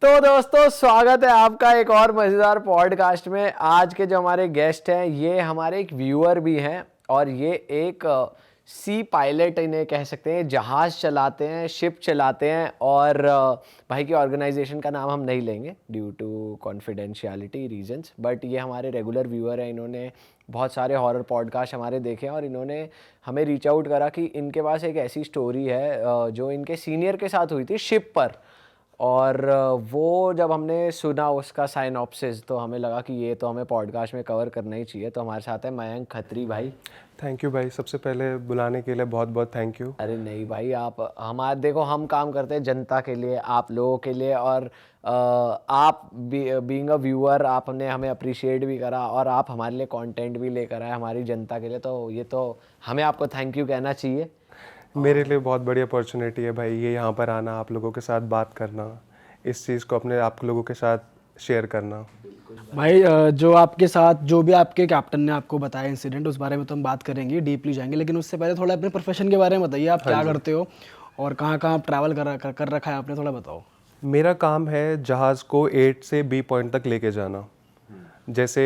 तो दोस्तों स्वागत है आपका एक और मज़ेदार पॉडकास्ट में। आज के जो हमारे गेस्ट हैं ये हमारे एक व्यूअर भी हैं और ये एक सी पायलट इन्हें कह सकते हैं, जहाज़ चलाते हैं, शिप चलाते हैं। और भाई की ऑर्गेनाइजेशन का नाम हम नहीं लेंगे due to confidentiality reasons, but ये हमारे रेगुलर व्यूअर हैं। इन्होंने बहुत सारे हॉरर पॉडकास्ट हमारे देखे हैं और इन्होंने हमें रीच आउट करा कि इनके पास एक ऐसी स्टोरी है जो इनके सीनियर के साथ हुई थी शिप पर। और वो जब हमने सुना उसका साइनॉप्सिस तो हमें लगा कि ये तो हमें पॉडकास्ट में कवर करना ही चाहिए। तो हमारे साथ है मयंक खत्री भाई। थैंक यू भाई, सबसे पहले बुलाने के लिए बहुत बहुत थैंक यू। अरे नहीं भाई, आप हमारे देखो, हम काम करते हैं जनता के लिए, आप लोगों के लिए। और आप बीइंग अ व्यूअर आपने हमें अप्रिशिएट भी करा और आप हमारे लिए कंटेंट भी लेकर आए हमारी जनता के लिए। तो ये तो हमें आपको थैंक यू कहना चाहिए। मेरे लिए बहुत बड़ी अपॉर्चुनिटी है भाई ये यहाँ पर आना, आप लोगों के साथ बात करना, इस चीज़ को अपने आप लोगों के साथ शेयर करना। भाई जो आपके साथ जो भी आपके कैप्टन ने आपको बताया इंसिडेंट, उस बारे में तो हम बात करेंगे, डीपली जाएंगे। लेकिन उससे पहले थोड़ा अपने प्रोफेशन के बारे में बताइए। आप क्या करते हो और कहाँ कहाँ ट्रैवल कर रखा है आपने, थोड़ा बताओ। मेरा काम है जहाज़ को A से B पॉइंट तक लेके जाना। जैसे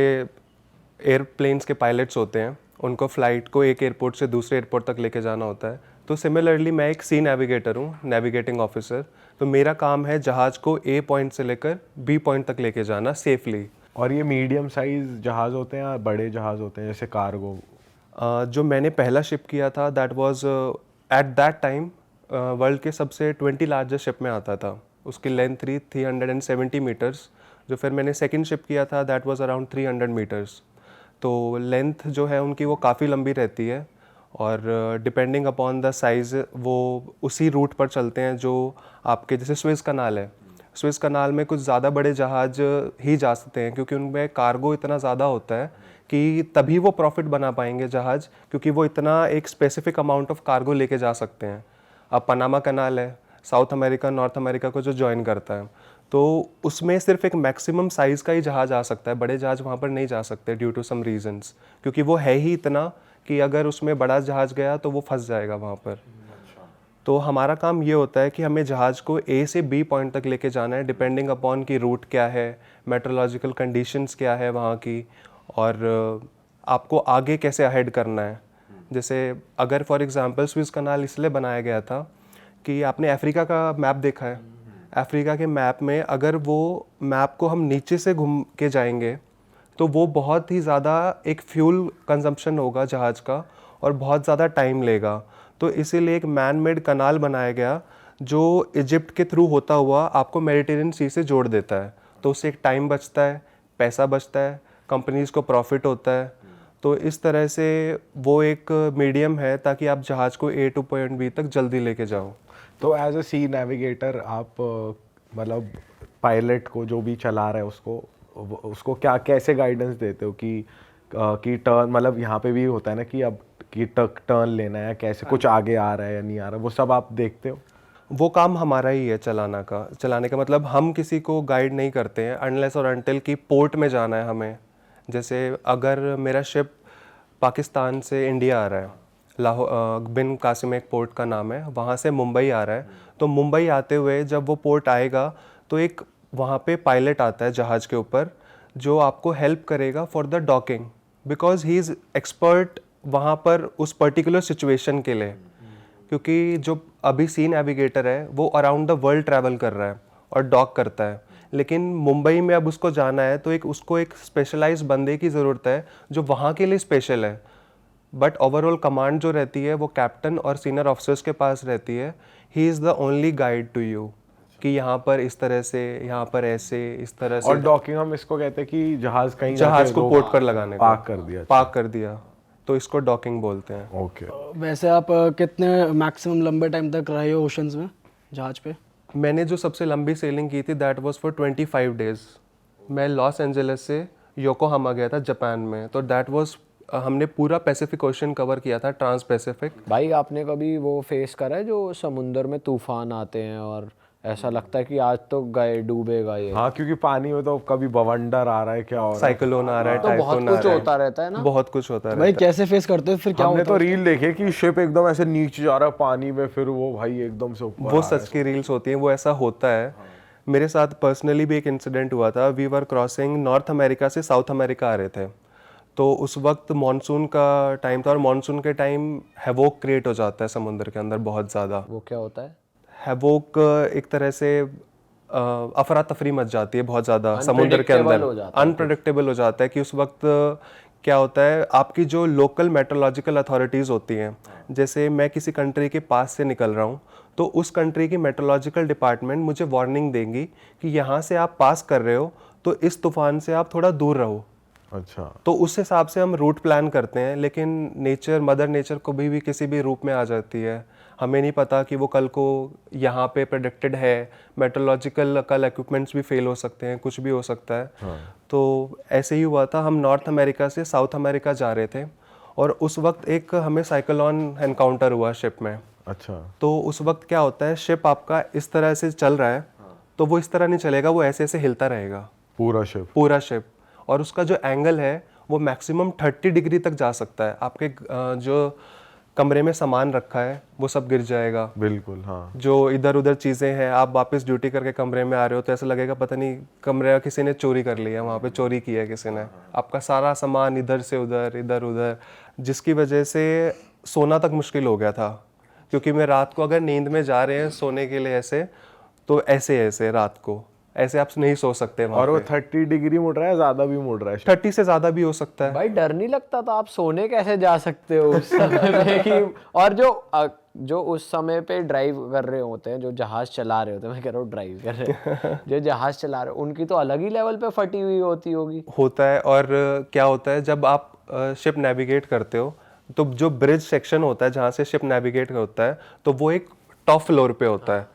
एयरप्लेन्स के पायलट्स होते हैं, उनको फ़्लाइट को एक एयरपोर्ट से दूसरे एयरपोर्ट तक लेके जाना होता है। तो सिमिलरली मैं एक सी नेविगेटर हूँ, नेविगेटिंग ऑफिसर। तो मेरा काम है जहाज़ को A पॉइंट से लेकर B पॉइंट तक लेके जाना सेफली। और ये मीडियम साइज जहाज़ होते हैं या बड़े जहाज़ होते हैं जैसे कार्गो? जो मैंने पहला शिप किया था that was at that time world के सबसे 20 लार्जेस्ट शिप में आता था। उसकी लेंथ थी 370 मीटर्स। जो फिर मैंने सेकंड शिप किया था दैट वाज अराउंड 300 मीटर्स। तो लेंथ जो है उनकी वो काफ़ी लंबी रहती है और डिपेंडिंग अपॉन द साइज़ वो उसी रूट पर चलते हैं जो आपके, जैसे स्विस कनाल है। स्विस कनाल में कुछ ज़्यादा बड़े जहाज़ ही जा सकते हैं क्योंकि उनमें कार्गो इतना ज़्यादा होता है कि तभी वो प्रॉफिट बना पाएंगे जहाज़, क्योंकि वो इतना एक स्पेसिफिक अमाउंट ऑफ कार्गो लेके जा सकते हैं। अब पनामा कनाल है, साउथ अमेरिका नॉर्थ अमेरिका को जो ज्वाइन करता है, तो उसमें सिर्फ एक मैक्सिमम साइज़ का ही जहाज़ आ सकता है। बड़े जहाज़ वहाँ पर नहीं जा सकते ड्यू टू सम रीजंस, क्योंकि वो है ही इतना कि अगर उसमें बड़ा जहाज़ गया तो वो फंस जाएगा वहाँ पर। तो हमारा काम ये होता है कि हमें जहाज़ को A से B पॉइंट तक लेके जाना है, डिपेंडिंग अपॉन की रूट क्या है, मेट्रोलॉजिकल कंडीशंस क्या है वहाँ की, और आपको आगे कैसे अहेड करना है। जैसे अगर फॉर एग्जांपल स्विस कनाल इसलिए बनाया गया था कि आपने अफ्रीका का मैप देखा है। अफ्रीका के मैप में अगर वो मैप को हम नीचे से घूम के जाएंगे तो वो बहुत ही ज़्यादा एक फ्यूल कंजम्पशन होगा जहाज़ का और बहुत ज़्यादा टाइम लेगा। तो इसीलिए एक मैन मेड कनाल बनाया गया जो इजिप्ट के थ्रू होता हुआ आपको मेडिटेरियन सी से जोड़ देता है। तो उससे एक टाइम बचता है, पैसा बचता है, कंपनीज़ को प्रॉफिट होता है। तो इस तरह से वो एक मीडियम है ताकि आप जहाज़ को A to पॉइंट B तक जल्दी लेके जाओ। तो एज अ सी नेविगेटर आप मतलब पायलट को जो भी चला रहा है उसको क्या कैसे गाइडेंस देते हो कि टर्न, मतलब यहाँ पे भी होता है ना कि अब कि टर्न लेना है, कैसे कुछ आगे आ रहा है या नहीं आ रहा, वो सब आप देखते हो? वो काम हमारा ही है चलाने का मतलब हम किसी को गाइड नहीं करते हैं अनलेस और अनटिल कि पोर्ट में जाना है हमें। जैसे अगर मेरा शिप पाकिस्तान से इंडिया आ रहा है, लाहौर बिन कासिम एक पोर्ट का नाम है, वहाँ से मुंबई आ रहा है, तो मुंबई आते हुए जब वो पोर्ट आएगा तो एक वहाँ पे पायलट आता है जहाज़ के ऊपर जो आपको हेल्प करेगा for the docking, because he is expert वहाँ पर उस पर्टिकुलर सिचुएशन के लिए। क्योंकि जो अभी सी नेविगेटर है वो अराउंड द वर्ल्ड ट्रैवल कर रहा है और डॉक करता है, लेकिन मुंबई में अब उसको जाना है तो उसको एक स्पेशलाइज बंदे की ज़रूरत है जो वहाँ के लिए स्पेशल है। बट ओवरऑल कमांड जो रहती है वो कैप्टन और सीनियर ऑफिसर्स के पास रहती है। He is the only guide to you कि यहाँ पर इस तरह से, यहाँ पर ऐसे, इस तरह से। और डॉकिंग हम इसको कहते हैं कि जहाज़ कहीं जहाज़ को पोर्ट पर लगाने पार्क कर दिया, तो इसको डॉकिंग बोलते हैं। ओके। वैसे आप कितने मैक्सिमम लंबे टाइम तक रहे हो ओशंस में जहाज पे? मैंने जो सबसे लंबी सेलिंग की थी दैट वाज फॉर 25 डेज। मैं लॉस एंजलिस से योकोहामा गया था जापान में। तो दैट वाज हमने पूरा पैसिफिक ओशन कवर किया था, ट्रांस पैसिफिक। भाई आपने कभी वो फेस करा है जो समुंदर में तूफान आते हैं और ऐसा लगता है कि आज तो गए डूबेगा ये? हाँ, क्योंकि पानी में तो कभी बवंडर आ रहा है, क्या हो रहा है, साइक्लोन आ रहा है, तो बहुत टाइफून आ कुछ रहा है, होता रहता है ना। बहुत कुछ होता भाई रहता है। कैसे फेस करते हो फिर, क्या हमने होता तो है? रील देखे कि शिप एकदम ऐसे नीचे जा रहा है पानी में, फिर वो भाई एकदम से ऊपर वो आ रहा है। सच की रील्स होती हैं, वो ऐसा होता है। मेरे साथ पर्सनली भी एक इंसिडेंट हुआ था। We were crossing North America से साउथ अमेरिका आ रहे थे, तो उस वक्त मानसून का टाइम था और मानसून के टाइम हैवोक क्रिएट हो जाता है समुद्र के अंदर बहुत ज़्यादा। वो क्या होता है? हैवोक एक तरह से अफरा तफरी मच जाती है बहुत ज़्यादा समुद्र के Unpredictable अंदर, हो जाता है अनप्रडिक्टेबल हो जाता है कि उस वक्त क्या होता है, आपकी जो लोकल मेट्रोलॉजिकल अथॉरिटीज़ होती हैं, जैसे मैं किसी कंट्री के पास से निकल रहा हूँ तो उस कंट्री की मेट्रोलॉजिकल डिपार्टमेंट मुझे वार्निंग देंगी कि यहाँ से आप पास कर रहे हो तो इस तूफान से आप थोड़ा दूर रहो। अच्छा। तो उस हिसाब से हम रूट प्लान करते हैं, लेकिन नेचर, मदर नेचर कभी भी किसी भी रूप में आ जाती है। हमें नहीं पता कि वो कल को यहाँ पे प्रेडिक्टेड है, मेट्रोलॉजिकल कल इक्विपमेंट्स भी फेल हो सकते हैं, कुछ भी हो सकता है। तो ऐसे ही हुआ था, हम नॉर्थ अमेरिका से साउथ अमेरिका जा रहे थे और उस वक्त एक हमें साइक्लोन एनकाउंटर हुआ शिप में। अच्छा। तो उस वक्त क्या होता है, शिप आपका इस तरह से चल रहा है तो वो इस तरह नहीं चलेगा, वो ऐसे ऐसे हिलता रहेगा पूरा शिप, और उसका जो एंगल है वो मैक्सिमम 30 डिग्री तक जा सकता है। आपके जो कमरे में सामान रखा है वो सब गिर जाएगा। बिल्कुल, हाँ। जो इधर उधर चीज़ें हैं, आप वापस ड्यूटी करके कमरे में आ रहे हो तो ऐसा लगेगा पता नहीं कमरे किसी ने चोरी कर लिया, वहाँ पे चोरी किया है किसी ने। आपका सारा सामान इधर से उधर, इधर उधर, जिसकी वजह से सोना तक मुश्किल हो गया था। क्योंकि मैं रात को अगर नींद में जा रहे हैं सोने के लिए ऐसे, तो ऐसे रात को ऐसे आप नहीं सो सकते वहाँ और वो पे। 30 डिग्री मुड़ रहा है, ज्यादा भी मुड़ रहा है। 30 से ज़्यादा भी हो सकता है। भाई डर नहीं लगता था? आप सोने कैसे जा सकते हो उस समय में कि, और जो उस समय पे ड्राइव कर रहे होते हैं, जो जहाज चला रहे होते हैं, मैं कह रहा हूँ ड्राइव कर रहे हैं, जो जहाज चला रहे हैं, उनकी तो अलग ही लेवल पे फटी हुई होती होगी। होता है। और क्या होता है, जब आप शिप नेविगेट करते हो तो जो ब्रिज सेक्शन होता है जहाँ से शिप नेविगेट होता है, तो वो एक टॉप फ्लोर पे होता है,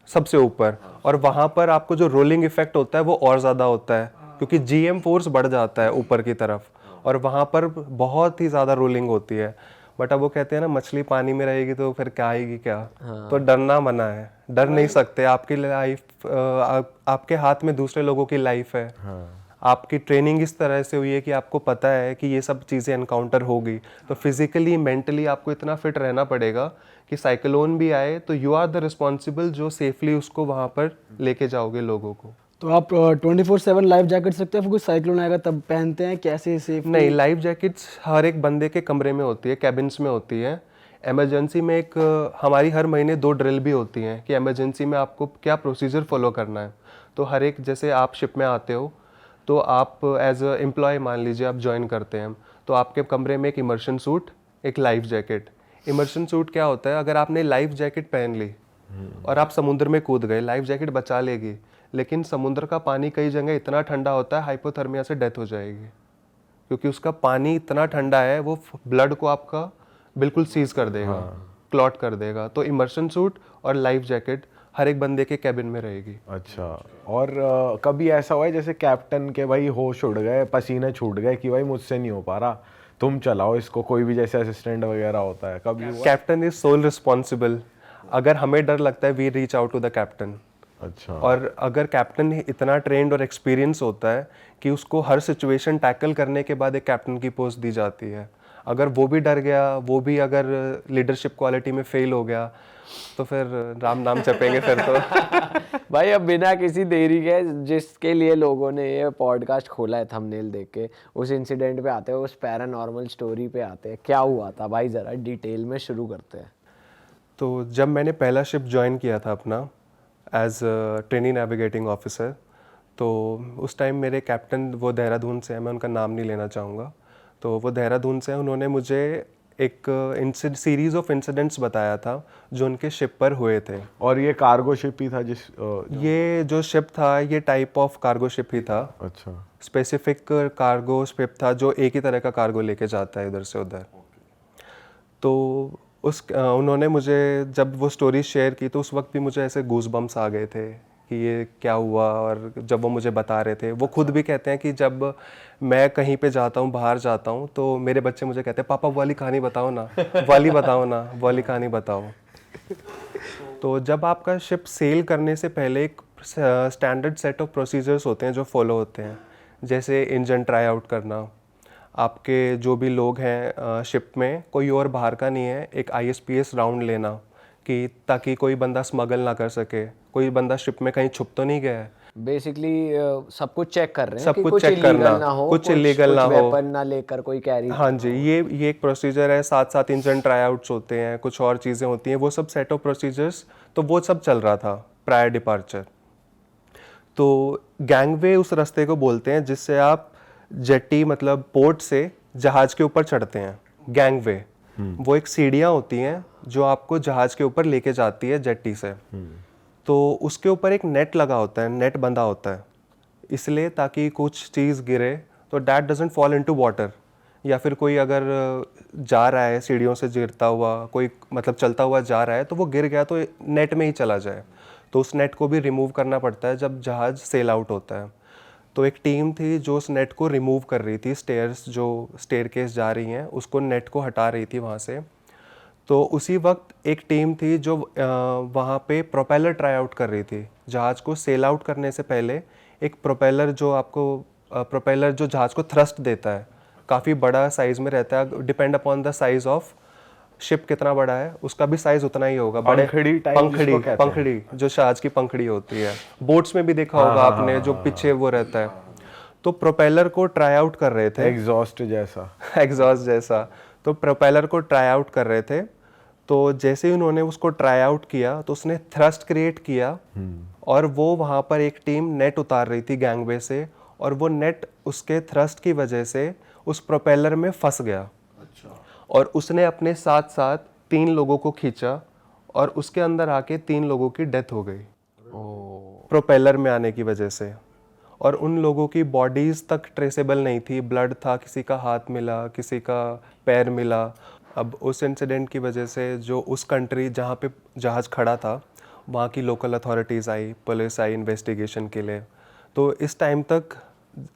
सबसे ऊपर, और वहाँ पर आपको जो रोलिंग इफेक्ट होता है वो और ज़्यादा होता है क्योंकि जीएम फोर्स बढ़ जाता है ऊपर की तरफ और वहाँ पर बहुत ही ज़्यादा रोलिंग होती है। बट अब वो कहते हैं ना, मछली पानी में रहेगी तो फिर क्या आएगी क्या। तो डरना मना है, डर नहीं सकते। आपकी लाइफ आपके हाथ में दूसरे लोगों की लाइफ है। आपकी ट्रेनिंग इस तरह से हुई है कि आपको पता है कि ये सब चीज़ें एनकाउंटर होगी, तो फिजिकली मेंटली आपको इतना फिट रहना पड़ेगा कि साइक्लोन भी आए तो यू आर द रिस्पॉन्सिबल जो सेफली उसको वहाँ पर लेके जाओगे लोगों को। तो आप 24/7 लाइफ जैकेट सकते हैं, फिर कुछ साइक्लोन आएगा तब पहनते हैं, कैसे सेफ? नहीं, लाइफ जैकेट्स हर एक बंदे के कमरे में होती है, कैबिन्स में होती है। इमरजेंसी में एक हमारी हर महीने 2 ड्रिल भी होती हैं कि इमरजेंसी में आपको क्या प्रोसीजर फॉलो करना है। तो हर एक, जैसे आप शिप में आते हो तो आप एज अ एम्प्लॉय मान लीजिए आप ज्वाइन करते हैं, तो आपके कमरे में एक इमर्शन सूट, एक लाइफ जैकेट। इमर्शन सूट क्या होता है, अगर आपने लाइफ जैकेट पहन ली और आप समुद्र में कूद गए, लाइफ जैकेट बचा लेगी, लेकिन समुद्र का पानी कई जगह इतना ठंडा होता है हाइपोथर्मिया से डेथ हो जाएगी, क्योंकि उसका पानी इतना ठंडा है वो ब्लड को आपका बिल्कुल सीज कर देगा, क्लॉट कर देगा। तो इमर्शन सूट और लाइफ जैकेट हर एक बंदे के कैबिन में रहेगी। अच्छा। और कभी ऐसा हुआ है जैसे कैप्टन के भाई होश उड़ गए, पसीने छूट गए कि भाई मुझसे नहीं हो पा रहा, तुम चलाओ इसको, कोई भी जैसे असिस्टेंट वगैरह होता है, कभी हुआ? Captain is sole responsible. अगर हमें डर लगता है we reach out to the captain. अच्छा। और अगर कैप्टन इतना ट्रेंड और एक्सपीरियंस होता है कि उसको हर सिचुएशन टैकल करने के बाद एक कैप्टन की पोस्ट दी जाती है, अगर वो भी डर गया, वो भी अगर लीडरशिप क्वालिटी में फेल हो गया, तो फिर राम नाम जपेंगे फिर तो। भाई अब बिना किसी देरी के, जिसके लिए लोगों ने ये पॉडकास्ट खोला है थंबनेल देख के, उस इंसिडेंट पे आते हैं, उस पैरानॉर्मल स्टोरी पे आते हैं। क्या हुआ था भाई, ज़रा डिटेल में शुरू करते हैं। तो जब मैंने पहला शिप ज्वाइन किया था अपना एज ट्रेनिंग नेविगेटिंग ऑफिसर, तो उस टाइम मेरे कैप्टन वो देहरादून से हैं, मैं उनका नाम नहीं लेना चाहूँगा, तो वो देहरादून से हैं। उन्होंने मुझे एक सीरीज ऑफ इंसिडेंट्स बताया था जो उनके शिप पर हुए थे। और ये कार्गो शिप ही था ये जो शिप था ये टाइप ऑफ कार्गो शिप ही था। अच्छा। स्पेसिफिक कार्गो शिप था जो एक ही तरह का कार्गो लेके जाता है इधर से उधर। तो उन्होंने मुझे जब वो स्टोरी शेयर की तो उस वक्त भी मुझे ऐसे गूज बम्स आ गए थे कि ये क्या हुआ। और जब वो मुझे बता रहे थे, वो खुद भी कहते हैं कि जब मैं कहीं पे जाता हूँ, बाहर जाता हूँ, तो मेरे बच्चे मुझे कहते हैं पापा वाली कहानी बताओ ना, वाली बताओ ना, वाली कहानी बताओ। तो जब आपका शिप सेल करने से पहले एक स्टैंडर्ड सेट ऑफ प्रोसीजर्स होते हैं जो फॉलो होते हैं, जैसे इंजन ट्राई आउट करना, आपके जो भी लोग हैं शिप में कोई और बाहर का नहीं है, एक ISPS राउंड लेना कि ताकि कोई बंदा स्मगल ना कर सके, कोई बंदा शिप में कहीं छुप तो नहीं गया है। बेसिकली सब कुछ चेक कर रहे हैं सब कि कुछ कुछ चेक इलीगल करना, ना हो, कुछ इलीगल ना हो। वेपन ना लेकर कोई कैरी। हाँ जी, ये एक प्रोसीजर है। साथ साथ इंजन ट्राईआउट्स होते हैं, कुछ और चीज़ें होती हैं, वो सब सेट ऑफ प्रोसीजर्स, तो वो सब चल रहा था प्रायर डिपार्चर। तो गैंगवे उस रास्ते को बोलते हैं जिससे आप जेटी मतलब पोर्ट से जहाज़ के ऊपर चढ़ते हैं। गैंगवे वो एक सीढ़ियाँ होती हैं जो आपको जहाज़ के ऊपर लेके जाती है जेटी से। तो उसके ऊपर एक नेट लगा होता है, नेट बंधा होता है, इसलिए ताकि कुछ चीज़ गिरे तो that doesn't fall into water, या फिर कोई अगर जा रहा है सीढ़ियों से गिरता हुआ, कोई मतलब चलता हुआ जा रहा है तो वो गिर गया तो नेट में ही चला जाए। तो उस नेट को भी रिमूव करना पड़ता है जब जहाज़ सेल आउट होता है। तो एक टीम थी जो उस नेट को रिमूव कर रही थी, स्टेयर्स जो स्टेयरकेस जा रही हैं उसको, नेट को हटा रही थी वहाँ से। तो उसी वक्त एक टीम थी जो वहाँ पे प्रोपेलर ट्राई आउट कर रही थी। जहाज़ को सेल आउट करने से पहले एक प्रोपेलर जो आपको प्रोपेलर जो जहाज़ को थ्रस्ट देता है, काफ़ी बड़ा साइज़ में रहता है, depend upon the size of ship कितना बड़ा है उसका भी साइज़ उतना ही होगा। बड़े पंखड़ी टाइप जिसको कहते हैं। पंखड़ी जो जहाज़ की पंखड़ी होती है, बोट्स में भी देखा होगा आपने, जो पीछे वो रहता है। तो प्रोपेलर को ट्राई आउट कर रहे थे, एग्जॉस्ट जैसा। एग्जॉस्ट जैसा। तो प्रोपेलर को ट्राई आउट कर रहे थे। तो जैसे ही उन्होंने उसको ट्राई आउट किया तो उसने थ्रस्ट क्रिएट किया और वो वहाँ पर एक टीम नेट उतार रही थी गैंगवे से, और वो नेट उसके थ्रस्ट की वजह से उस प्रोपेलर में फंस गया। और उसने अपने साथ साथ 3 लोगों को खींचा और उसके अंदर आके 3 लोगों की डेथ हो गई प्रोपेलर में आने की वजह से। और उन लोगों की बॉडीज़ तक ट्रेसेबल नहीं थी, ब्लड था, किसी का हाथ मिला, किसी का पैर मिला। अब उस इंसिडेंट की वजह से जो उस कंट्री जहाँ पे जहाज़ खड़ा था वहाँ की लोकल अथॉरिटीज़ आई, पुलिस आई इन्वेस्टिगेशन के लिए। तो इस टाइम तक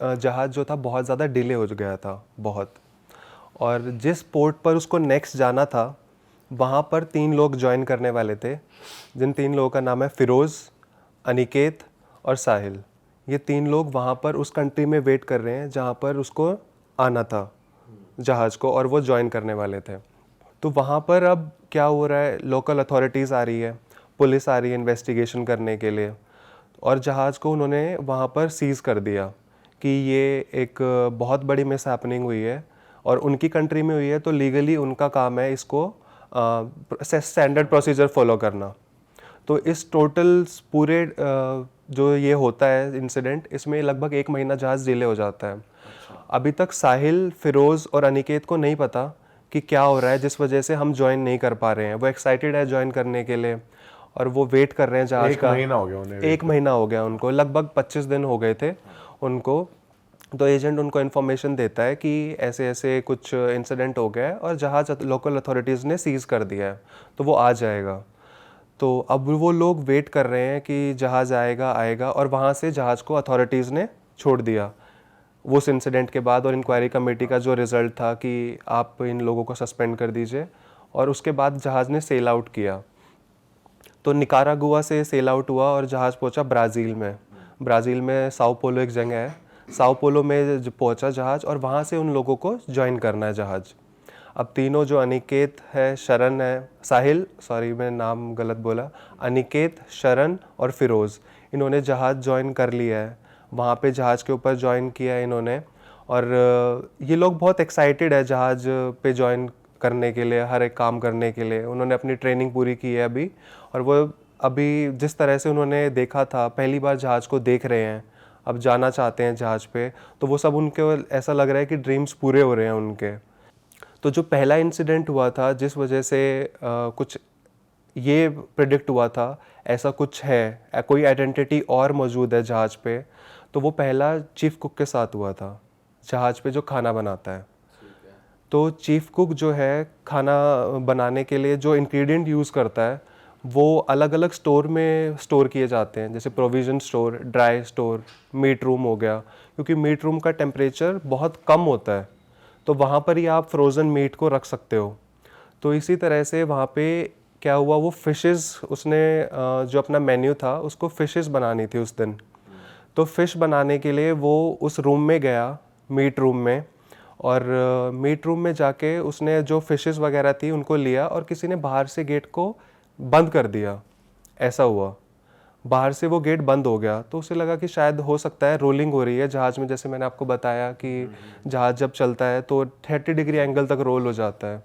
जहाज़ जो था बहुत ज़्यादा डिले हो गया था, बहुत। और जिस पोर्ट पर उसको नेक्स्ट जाना था वहाँ पर 3 लोग ज्वाइन करने वाले थे, जिन 3 लोगों का नाम है फिरोज़, अनिकेत और साहिल। ये 3 लोग वहाँ पर उस कंट्री में वेट कर रहे हैं जहाँ पर उसको आना था जहाज़ को, और वो ज्वाइन करने वाले थे। तो वहाँ पर अब क्या हो रहा है, लोकल अथॉरिटीज़ आ रही है, पुलिस आ रही है इन्वेस्टिगेशन करने के लिए, और जहाज़ को उन्होंने वहाँ पर सीज़ कर दिया कि ये एक बहुत बड़ी मिस हैपनिंग हुई है और उनकी कंट्री में हुई है, तो लीगली उनका काम है इसको स्टैंडर्ड प्रोसीजर फॉलो करना। तो इस टोटल पूरे जो ये होता है इंसिडेंट, इसमें लगभग 1 महीना जहाज़ डिले हो जाता है। अभी तक साहिल, फिरोज़ और अनिकेत को नहीं पता कि क्या हो रहा है जिस वजह से हम ज्वाइन नहीं कर पा रहे हैं। वो एक्साइटेड है ज्वाइन करने के लिए और वो वेट कर रहे हैं जहाज़ का। 1 महीना हो गया उन्हें। 1 महीना हो गया उनको, लगभग 25 दिन हो गए थे उनको। तो एजेंट उनको इन्फॉर्मेशन देता है कि ऐसे ऐसे कुछ इंसिडेंट हो गया है और जहाज़ लोकल अथॉरिटीज़ ने सीज़ कर दिया है, तो वो आ जाएगा। तो अब वो लोग वेट कर रहे हैं कि जहाज़ आएगा, और वहाँ से जहाज़ को अथॉरिटीज़ ने छोड़ दिया उस इंसिडेंट के बाद। और इंक्वायरी कमेटी का जो रिज़ल्ट था कि आप इन लोगों को सस्पेंड कर दीजिए, और उसके बाद जहाज़ ने सेल आउट किया। तो निकारागुआ से सेल आउट हुआ और जहाज़ पहुंचा ब्राज़ील में। ब्राज़ील में साओ पोलो एक जगह है, साओ पोलो में पहुंचा जहाज़, और वहाँ से उन लोगों को ज्वाइन करना है जहाज़। अब तीनों जो अनिकेत है, शरण है, साहिल, सॉरी मैं नाम गलत बोला, अनिकेत, शरण और फिरोज़, इन्होंने जहाज़ ज्वाइन कर लिया है। वहाँ पे जहाज़ के ऊपर ज्वाइन किया है इन्होंने, और ये लोग बहुत एक्साइटेड है जहाज़ पे ज्वाइन करने के लिए, हर एक काम करने के लिए। उन्होंने अपनी ट्रेनिंग पूरी की है अभी, और वो अभी जिस तरह से उन्होंने देखा था, पहली बार जहाज़ को देख रहे हैं, अब जाना चाहते हैं जहाज़ पे, तो वो सब उनके ऐसा लग रहा है कि ड्रीम्स पूरे हो रहे हैं उनके। तो जो पहला इंसिडेंट हुआ था जिस वजह से कुछ ये प्रिडिक्ट हुआ था ऐसा कुछ है, कोई आइडेंटिटी और मौजूद है जहाज़ पे, तो वो पहला चीफ कुक के साथ हुआ था, जहाज़ पे जो खाना बनाता है। तो चीफ कुक जो है खाना बनाने के लिए जो इंग्रेडिएंट यूज़ करता है वो अलग अलग स्टोर में स्टोर किए जाते हैं, जैसे provision store, dry store, meat room हो गया, क्योंकि मीट रूम का टेम्परेचर बहुत कम होता है, तो वहाँ पर ही आप फ्रोज़न मीट को रख सकते हो। तो इसी तरह से वहाँ पे क्या हुआ, वो फ़िशेस उसने जो अपना मेन्यू था उसको फ़िशेस बनानी थी उस दिन। तो फ़िश बनाने के लिए वो उस रूम में गया, मीट रूम में, और मीट रूम में जाके उसने जो फ़िशेस वगैरह थी उनको लिया, और किसी ने बाहर से गेट को बंद कर दिया, ऐसा हुआ। बाहर से वो गेट बंद हो गया तो उसे लगा कि शायद हो सकता है रोलिंग हो रही है जहाज़ में, जैसे मैंने आपको बताया कि जहाज़ जब चलता है तो 30 डिग्री एंगल तक रोल हो जाता है,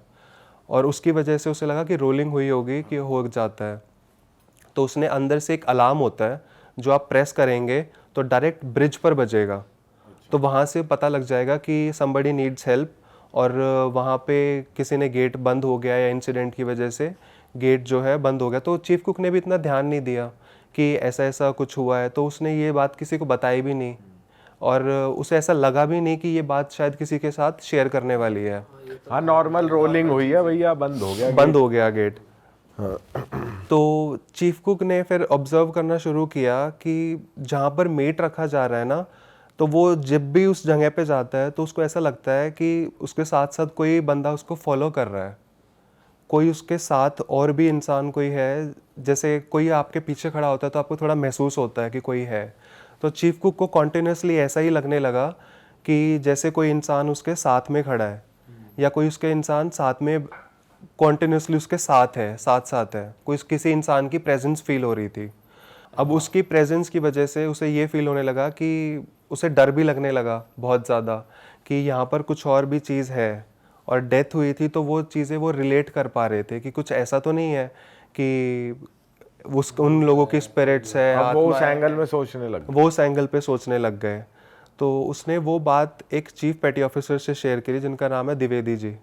और उसकी वजह से उसे लगा कि रोलिंग हुई होगी, कि हो जाता है। तो उसने अंदर से एक अलार्म होता है जो आप प्रेस करेंगे तो डायरेक्ट ब्रिज पर बजेगा, तो वहाँ से पता लग जाएगा कि somebody needs help, और वहाँ पे किसी ने गेट बंद हो गया या इंसिडेंट की वजह से गेट जो है बंद हो गया। तो चीफ कुक ने भी इतना ध्यान नहीं दिया कि ऐसा ऐसा कुछ हुआ है, तो उसने ये बात किसी को बताई भी नहीं, और उसे ऐसा लगा भी नहीं कि ये बात शायद किसी के साथ शेयर करने वाली है। हाँ, नॉर्मल रोलिंग हुई है भैया, बंद हो गया गेट। तो चीफ कुक ने फिर ऑब्जर्व करना शुरू किया कि जहाँ पर मेट रखा जा रहा है ना, तो वो जब भी उस जगह पे जाता है तो उसको ऐसा लगता है कि उसके साथ साथ कोई बंदा उसको फॉलो कर रहा है, कोई उसके साथ और भी इंसान कोई है। जैसे कोई आपके पीछे खड़ा होता है तो आपको थोड़ा महसूस होता है कि कोई है। तो चीफ कुक को कॉन्टिन्यूसली ऐसा ही लगने लगा कि जैसे कोई इंसान उसके साथ में खड़ा है, या कोई उसके इंसान साथ में कॉन्टिन्यूसली उसके साथ है, साथ साथ है, कोई किसी इंसान की प्रेजेंस फील हो रही थी। अब उसकी प्रेजेंस की वजह से उसे ये फील होने लगा कि उसे डर भी लगने लगा बहुत ज़्यादा कि यहाँ पर कुछ और भी चीज़ है, और डेथ हुई थी तो वो चीज़ें वो रिलेट कर पा रहे थे कि कुछ ऐसा तो नहीं है कि उन लोगों की स्पिरिट्स है, अब वो आत्मा उस है। एंगल में सोचने लगे। वो उस एंगल पे सोचने लग गए। तो उसने वो बात एक चीफ पेटी ऑफिसर से शेयर करी जिनका नाम है द्विवेदी जी।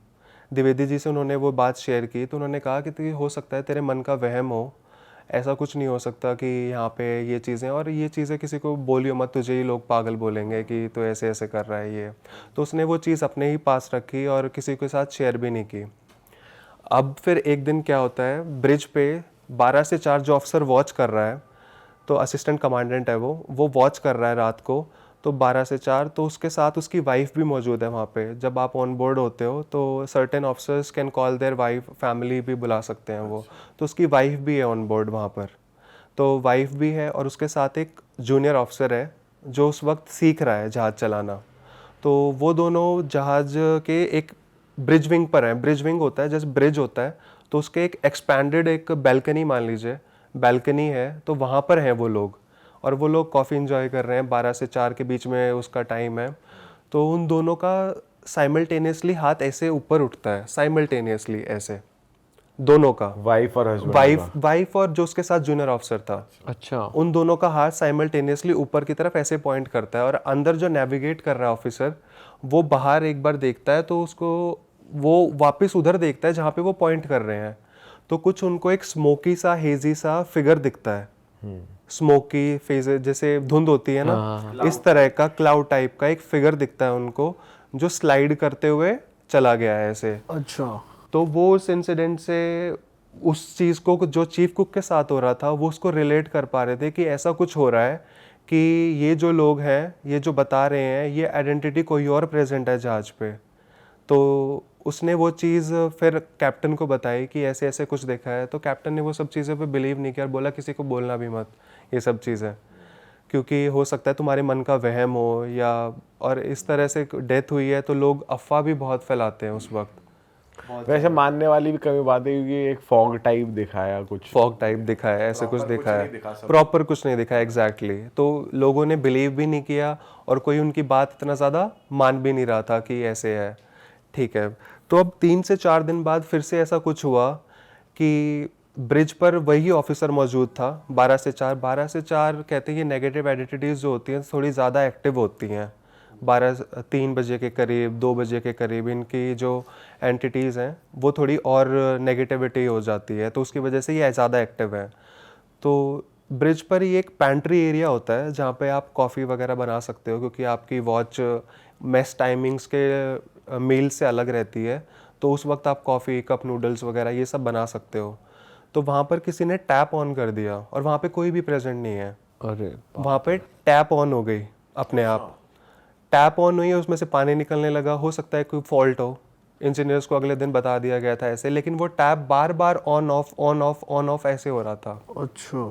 द्विवेदी जी से उन्होंने वो बात शेयर की, तो उन्होंने कहा कि हो सकता है तेरे मन का वहम हो, ऐसा कुछ नहीं हो सकता कि यहाँ पे ये चीज़ें, और ये चीज़ें किसी को बोलियो मत, तुझे ही लोग पागल बोलेंगे कि तो ऐसे ऐसे कर रहा है ये। तो उसने वो चीज़ अपने ही पास रखी और किसी के साथ शेयर भी नहीं की। अब फिर एक दिन क्या होता है, ब्रिज पे 12 से 4 जो अफसर वॉच कर रहा है, तो असिस्टेंट कमांडेंट है वो वॉच कर रहा है रात को, तो 12 से 4, तो उसके साथ उसकी वाइफ भी मौजूद है वहाँ पे। जब आप ऑन बोर्ड होते हो तो certain officers can call their wife, family भी बुला सकते हैं वो, तो उसकी वाइफ भी है ऑन बोर्ड वहाँ पर। तो वाइफ भी है और उसके साथ एक जूनियर ऑफिसर है जो उस वक्त सीख रहा है जहाज़ चलाना। तो वो दोनों जहाज़ के एक ब्रिज विंग पर हैं। ब्रिज विंग होता है जैसे ब्रिज होता है, तो उसके एक एक्सपैंडेड एक बैल्कनी, मान लीजिए बैल्कनी है, तो वहाँ पर हैं वो लोग, और वो लोग कॉफ़ी इंजॉय कर रहे हैं। 12 से 4 के बीच में उसका टाइम है। तो उन दोनों का साइमल्टेनियसली हाथ ऐसे ऊपर उठता है, साइमल्टेनियसली ऐसे, दोनों का, वाइफ और हस्बैंड वाइफ और जो उसके साथ जूनियर ऑफिसर था, अच्छा, उन दोनों का हाथ साइमल्टेनियसली ऊपर की तरफ ऐसे पॉइंट करता है। और अंदर जो नेविगेट कर रहा है ऑफिसर, वो बाहर एक बार देखता है तो उसको वो वापस उधर देखता है जहाँ पे वो पॉइंट कर रहे हैं, तो कुछ उनको एक स्मोकी सा, हेजी सा फिगर दिखता है। स्मोकी फेज, जैसे धुंध होती है ना, इस तरह का क्लाउड टाइप का एक फिगर दिखता है उनको, जो स्लाइड करते हुए चला गया है ऐसे। अच्छा, तो वो उस इंसिडेंट से उस चीज़ को जो चीफ कुक के साथ हो रहा था वो उसको रिलेट कर पा रहे थे कि ऐसा कुछ हो रहा है कि ये जो लोग हैं, ये जो बता रहे हैं, ये आइडेंटिटी कोई और प्रेजेंट है जहाज पे। तो उसने वो चीज़ फिर कैप्टन को बताई कि ऐसे ऐसे कुछ देखा है। तो कैप्टन ने वो सब चीज़ें पे बिलीव नहीं किया और बोला किसी को बोलना भी मत ये सब चीज़ें, क्योंकि हो सकता है तुम्हारे मन का वहम हो, या और इस तरह से डेथ हुई है तो लोग अफवाह भी बहुत फैलाते हैं उस वक्त। वैसे मानने वाली भी कभी बात है क्योंकि एक फॉग टाइप दिखाया, कुछ फॉग टाइप दिखा है, ऐसे कुछ दिखा है, प्रॉपर कुछ नहीं दिखा है एग्जैक्टली। तो लोगों ने बिलीव भी नहीं किया और कोई उनकी बात इतना ज़्यादा मान भी नहीं रहा था कि ऐसे है। ठीक है, तो अब 3 से 4 दिन बाद फिर से ऐसा कुछ हुआ कि ब्रिज पर वही ऑफिसर मौजूद था। 12 से 4 कहते हैं ये नेगेटिव एडिटिटीज़ जो होती हैं थोड़ी ज़्यादा एक्टिव होती हैं। 3 बजे के करीब, 2 बजे के करीब इनकी जो एंटिटीज़ हैं वो थोड़ी और नेगेटिविटी हो जाती है, तो उसकी वजह से ये ज़्यादा एक्टिव है। तो ब्रिज पर ही एक पैंट्री एरिया होता है जहाँ पे आप कॉफ़ी वगैरह बना सकते हो, क्योंकि आपकी वॉच मेस टाइमिंग्स के मील से अलग रहती है, तो उस वक्त आप कॉफ़ी, कप नूडल्स वगैरह ये सब बना सकते हो। तो वहाँ पर किसी ने टैप ऑन कर दिया और वहाँ पे कोई भी प्रेजेंट नहीं है। अरे वहाँ पे टैप ऑन हो गई अपने आप, टैप ऑन हुई है, उसमें से पानी निकलने लगा। हो सकता है कोई फॉल्ट हो, इंजीनियर्स को अगले दिन बता दिया गया था ऐसे, लेकिन वो tap bar bar on off on off on off ऐसे हो रहा था। अच्छा,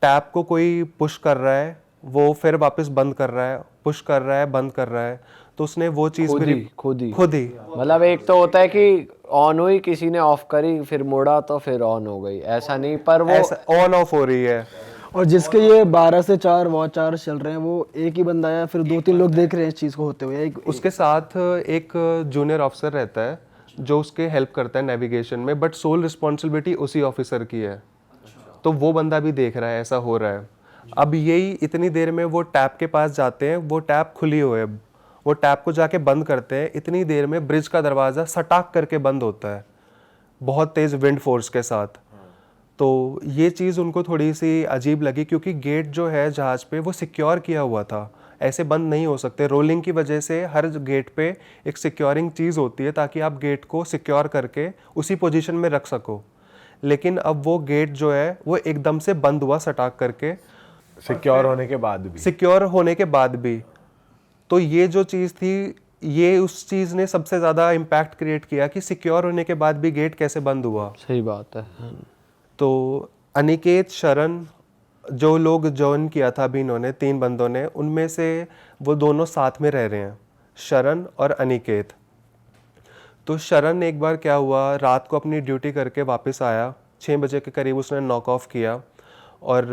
टैप को कोई पुश कर रहा है, वो फिर वापस बंद कर रहा है, पुश कर रहा है, बंद कर रहा है। तो उसने वो चीज़ भी खुद ही मतलब एक तो होता है कि ऑन हुई, किसी ने ऑफ करी, फिर मुड़ा तो फिर ऑन हो गई, ऐसा नहीं, पर वो ऑन ऑफ हो रही है। और जिसके ये 12 से 4 वॉच आवर्स चल रहे हैं, वो एक ही बंदा है, फिर 2-3 लोग देख रहे हैं इस चीज़ को होते हुए? उसके साथ एक जूनियर ऑफिसर रहता है जो उसके हेल्प करता है नेविगेशन में, बट सोल रिस्पॉन्सिबिलिटी उसी ऑफिसर की है। तो वो बंदा भी देख रहा है ऐसा हो रहा है। अब यही इतनी देर में वो टैप के पास जाते हैं, वो टैप खुली हुई है, वो टैप को जाके बंद करते हैं। इतनी देर में ब्रिज का दरवाज़ा सटाक करके बंद होता है, बहुत तेज़ विंड फोर्स के साथ। तो ये चीज़ उनको थोड़ी सी अजीब लगी, क्योंकि गेट जो है जहाज़ पे वो सिक्योर किया हुआ था, ऐसे बंद नहीं हो सकते। रोलिंग की वजह से हर गेट पे एक सिक्योरिंग चीज़ होती है ताकि आप गेट को सिक्योर करके उसी पोजीशन में रख सको। लेकिन अब वो गेट जो है वो एकदम से बंद हुआ सटाक करके, सिक्योर होने के बाद भी। तो ये जो चीज़ थी, ये उस चीज़ ने सबसे ज़्यादा इम्पैक्ट क्रिएट किया कि सिक्योर होने के बाद भी गेट कैसे बंद हुआ। सही बात है। तो अनिकेत, शरण, जो लोग ज्वाइन किया था अभी इन्होंने 3 बंदों ने, उनमें से वो दोनों साथ में रह रहे हैं, शरण और अनिकेत। तो शरण एक बार क्या हुआ, रात को अपनी ड्यूटी करके वापस आया, 6 बजे के करीब उसने नॉक ऑफ किया और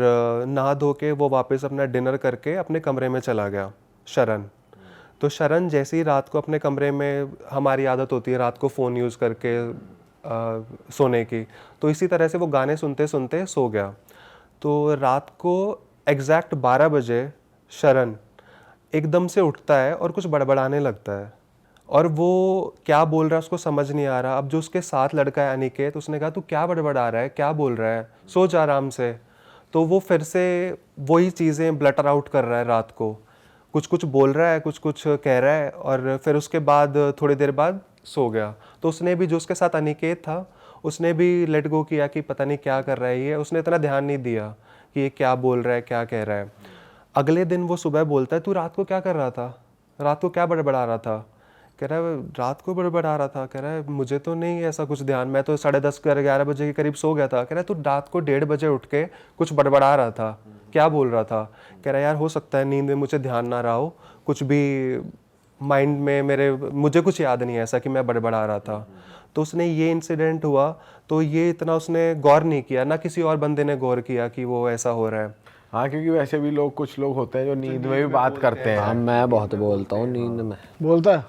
नहा धो के वो वापस अपना डिनर करके अपने कमरे में चला गया, शरण। तो शरण जैसे ही रात को अपने कमरे में, हमारी आदत होती है रात को फ़ोन यूज़ करके सोने की, तो इसी तरह से वो गाने सुनते सुनते सो गया। तो रात को एग्जैक्ट 12 बजे शरण एकदम से उठता है और कुछ बड़बड़ाने लगता है, और वो क्या बोल रहा है उसको समझ नहीं आ रहा। अब जो उसके साथ लड़का है अनिकेत, उसने कहा तू क्या बड़बड़ा रहा है, क्या बोल रहा है, सो जा आराम से। तो वो फिर से वही चीज़ें ब्लटर आउट कर रहा है रात को, कुछ कुछ बोल रहा है, कुछ कुछ कह रहा है, और फिर उसके बाद थोड़ी देर बाद सो गया। तो उसने भी, जो उसके साथ अनिकेत था, उसने भी लेट गो किया कि पता नहीं क्या कर रहा है ये, उसने इतना ध्यान नहीं दिया कि ये क्या बोल रहा है, क्या कह रहा है। अगले दिन वो सुबह बोलता है तू रात को क्या कर रहा था, रात को क्या बड़बड़ा रहा था। कह रहा है रात को बड़बड़ा रहा था। कह रहा है मुझे तो नहीं ऐसा कुछ ध्यान, मैं तो 10:30 11 बजे के करीब सो गया था। कह रहा है तू रात को 1:30 बजे उठ के कुछ बड़बड़ा रहा था, क्या बोल रहा था। कह रहा है यार हो सकता है नींद में मुझे ध्यान ना रहा हो, कुछ भी माइंड में मुझे कुछ याद नहीं है ऐसा कि मैं बड़बड़ा रहा था। तो उसने ये इंसिडेंट हुआ, तो ये इतना उसने गौर नहीं किया, ना किसी और बंदे ने गौर किया कि वो ऐसा हो रहा है। हाँ, क्योंकि वैसे भी कुछ लोग होते हैं जो नींद में भी बात करते हैं। हाँ, मैं बहुत बोलता हूँ नींद में। बोलता है?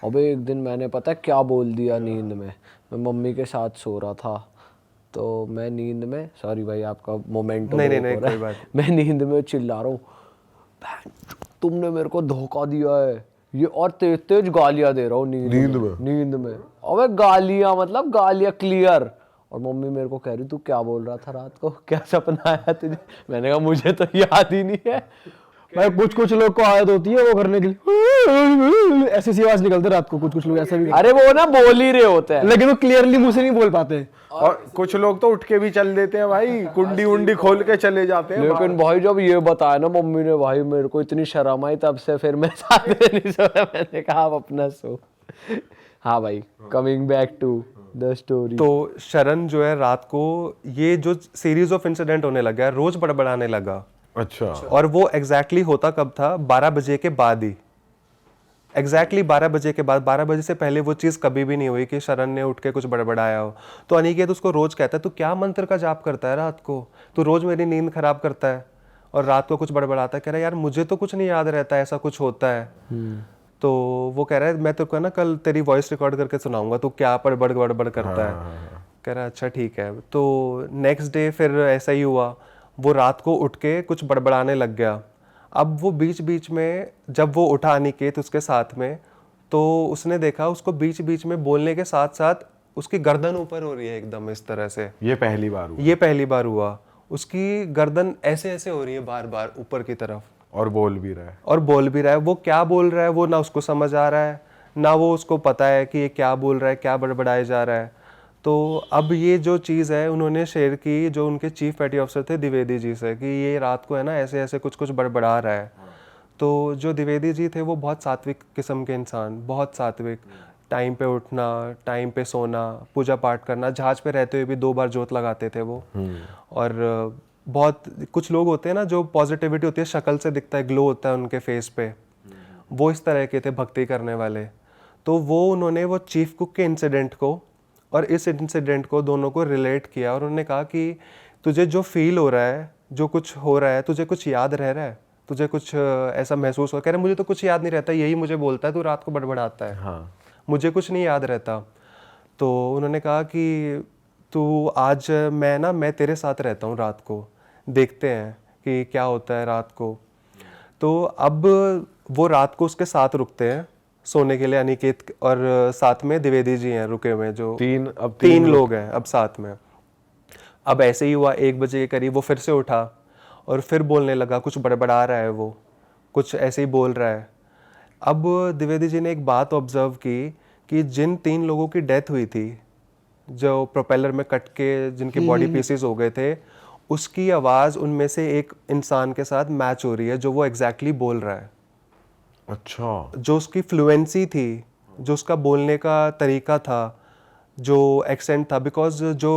अबे एक दिन मैंने पता है क्या बोल दिया नींद में। मैं मम्मी के साथ सो रहा था, तो मैं नींद में, सॉरी भाई आपका मोमेंट नहीं कोई बात। मैं नींद में चिल्ला रहा हूँ, तुमने मेरे को धोखा दिया है ये, और तेज तेज गालियां दे रहा हूँ नींद में। अबे गालियां, मतलब गालियां क्लियर। और मम्मी मेरे को कह रही तू क्या बोल रहा था रात को, क्या सपना आया तुझे। मैंने कहा मुझे तो याद ही नहीं है। भाई कुछ लोग को आदत होती है वो करने के लिए ऐसी सी आवाज निकलते रात को, कुछ लोग ऐसा भी। अरे वो ना बोल ही रहे होते हैं, लेकिन वो क्लियरली मुंह से नहीं बोल पाते। और कुछ लोग तो उठ के भी चल देते हैं भाई, कुंडी उंडी खोल के चले जाते हैं। लेकिन भाई जब ये बताया ना मम्मी ने, भाई मेरे को इतनी शर्म आई, तब से फिर मैं साथ में नहीं सोया। मैंने कहा आप अपना सो। हाँ भाई, coming back to the story. तो शरण जो है रात को, ये जो सीरीज ऑफ इंसिडेंट होने लगा है, रोज बड़बड़ाने लगा। अच्छा। और वो एग्जैक्टली होता कब था, 12 बजे के बाद ही, एग्जैक्टली 12 बजे के बाद। 12 बजे से पहले वो चीज़ कभी भी नहीं हुई कि शरण ने उठ के कुछ बड़बड़ाया हो। तो अनिकेत उसको रोज कहता है तू क्या मंत्र का जाप करता है रात को, तू रोज मेरी नींद खराब करता है और रात को कुछ बड़बड़ाता है। कह रहा है यार मुझे तो कुछ नहीं याद रहता, ऐसा कुछ होता है। तो वो कह रहा है मैं तो ना कल तेरी वॉइस रिकॉर्ड करके सुनाऊंगा, तू क्या बड़बड़ करता है। कह रहा है अच्छा ठीक है। तो नेक्स्ट डे फिर ऐसा ही हुआ, वो रात को उठ के कुछ बड़बड़ाने लग गया। अब वो बीच बीच में जब वो उठा अनिकेत उसके साथ में, तो उसने देखा उसको बीच बीच में बोलने के साथ साथ उसकी गर्दन ऊपर हो रही है एकदम इस तरह से। ये पहली बार हुआ। उसकी गर्दन ऐसे ऐसे हो रही है बार बार ऊपर की तरफ, और बोल भी रहा है। वो क्या बोल रहा है वो ना उसको समझ आ रहा है, ना वो उसको पता है कि ये क्या बोल रहा है, क्या बड़बड़ाए जा रहा है। तो अब ये जो चीज़ है उन्होंने शेयर की जो उनके चीफ पेटी ऑफिसर थे द्विवेदी जी से, कि ये रात को है ना ऐसे ऐसे कुछ कुछ बड़बड़ा रहा है। तो जो द्विवेदी जी थे वो बहुत सात्विक किस्म के इंसान, बहुत सात्विक, टाइम पे उठना, टाइम पे सोना, पूजा पाठ करना, जहाज पे रहते हुए भी 2 बार जोत लगाते थे वो। और बहुत कुछ लोग होते हैं ना जो पॉजिटिविटी होती है, शक्ल से दिखता है, ग्लो होता है उनके फेस पे, वो इस तरह के थे भक्ति करने वाले। तो वो उन्होंने वो चीफ कुक के इंसिडेंट को और इस इंसिडेंट को दोनों को रिलेट किया, और उन्होंने कहा कि तुझे जो फील हो रहा है, जो कुछ हो रहा है, तुझे कुछ याद रह रहा है, तुझे कुछ ऐसा महसूस हो, कह रहे मुझे तो कुछ याद नहीं रहता, यही मुझे बोलता है तू रात को बड़बड़ाता है, हाँ, मुझे कुछ नहीं याद रहता। तो उन्होंने कहा कि तू आज मैं तेरे साथ रहता हूँ रात को, देखते हैं कि क्या होता है रात को। तो अब वो रात को उसके साथ रुकते हैं सोने के लिए, अनिकेत, और साथ में द्विवेदी जी हैं रुके हुए, जो तीन लोग हैं अब साथ में। अब ऐसे ही हुआ 1 बजे के करीब वो फिर से उठा और फिर बोलने लगा, कुछ बड़बड़ा रहा है, वो कुछ ऐसे ही बोल रहा है। अब द्विवेदी जी ने एक बात ऑब्जर्व की कि जिन 3 लोगों की डेथ हुई थी, जो प्रोपेलर में कट के जिनके बॉडी पीसेस हो गए थे, उसकी आवाज़ उनमें से एक इंसान के साथ मैच हो रही है, जो वो एग्जैक्टली बोल रहा है। अच्छा, जो उसकी फ्लुएंसी थी, जो उसका बोलने का तरीका था, जो एक्सेंट था, बिकॉज जो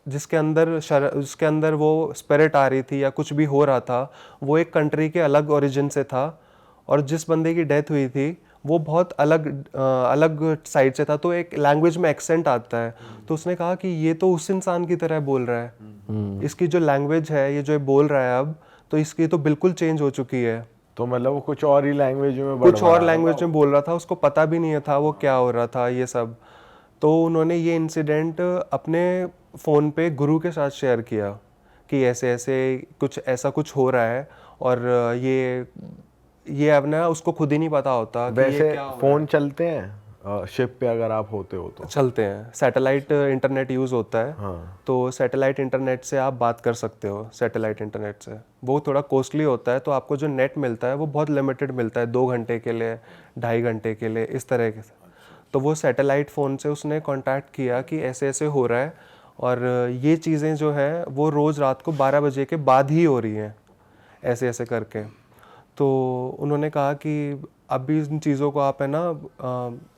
उसके अंदर वो स्पिरिट आ रही थी या कुछ भी हो रहा था, वो एक कंट्री के अलग ओरिजिन से था, और जिस बंदे की डेथ हुई थी वो बहुत अलग साइड से था, तो एक लैंग्वेज में एक्सेंट आता है। तो उसने कहा कि ये तो उस इंसान की तरह बोल रहा है, इसकी जो लैंग्वेज है, ये जो बोल रहा है अब, तो इसकी तो बिल्कुल चेंज हो चुकी है। तो मतलब वो कुछ और ही लैंग्वेज में कुछ और लैंग्वेज में बोल रहा था, उसको पता भी नहीं था वो क्या हो रहा था ये सब। तो उन्होंने ये इंसिडेंट अपने फ़ोन पे गुरु के साथ शेयर किया कि ऐसे ऐसे ऐसा कुछ हो रहा है, और ये अब ना उसको खुद ही नहीं पता होता कि वैसे ये क्या हो रहा फोन चलते हैं शिप पे अगर आप होते हो तो? है। चलते हैं, सैटेलाइट इंटरनेट यूज़ होता है। हाँ, तो सैटेलाइट इंटरनेट से आप बात कर सकते हो, सैटेलाइट इंटरनेट से। वो थोड़ा कॉस्टली होता है, तो आपको जो नेट मिलता है वो बहुत लिमिटेड मिलता है, 2 घंटे के लिए, 2.5 घंटे के लिए, इस तरह के। तो वो सैटेलाइट फ़ोन से उसने कांटेक्ट किया कि ऐसे ऐसे हो रहा है, और ये चीज़ें जो हैं वो रोज़ रात को 12 बजे के बाद ही हो रही हैं, ऐसे ऐसे करके। तो उन्होंने कहा कि अभी इन चीज़ों को आप है ना,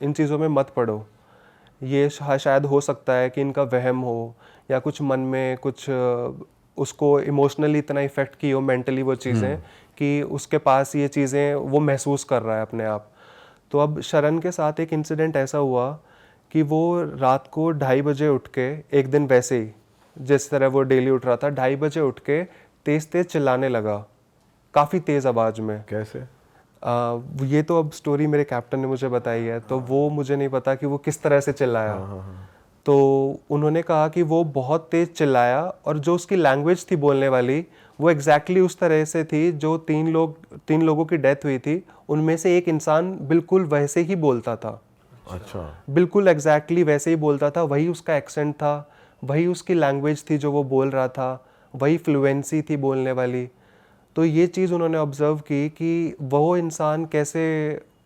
इन चीज़ों में मत पड़ो, ये शायद हो सकता है कि इनका वहम हो, या कुछ मन में कुछ उसको इमोशनली इतना इफ़ेक्ट की हो, मेंटली वो चीज़ें, कि उसके पास ये चीज़ें वो महसूस कर रहा है अपने आप। तो अब शरण के साथ एक इंसिडेंट ऐसा हुआ कि वो रात को 2:30 बजे उठ के, एक दिन वैसे ही जिस तरह वो डेली उठ रहा था, 2:30 बजे उठ के तेज़ तेज़ चिल्लाने लगा, काफ़ी तेज़ आवाज़ में। कैसे? ये तो अब स्टोरी मेरे कैप्टन ने मुझे बताई है, तो वो मुझे नहीं पता कि वो किस तरह से चिल्लाया। तो उन्होंने कहा कि वो बहुत तेज़ चिल्लाया, और जो उसकी लैंग्वेज थी बोलने वाली, वो एग्जैक्टली उस तरह से थी जो 3 लोगों की डेथ हुई थी, उनमें से एक इंसान बिल्कुल वैसे ही बोलता था। अच्छा, बिल्कुल एग्जैक्टली वैसे ही बोलता था, वही उसका एक्सेंट था, वही उसकी लैंग्वेज थी जो वो बोल रहा था, वही फ्लुएंसी थी बोलने वाली। तो ये चीज़ उन्होंने ऑब्जर्व की कि वो इंसान कैसे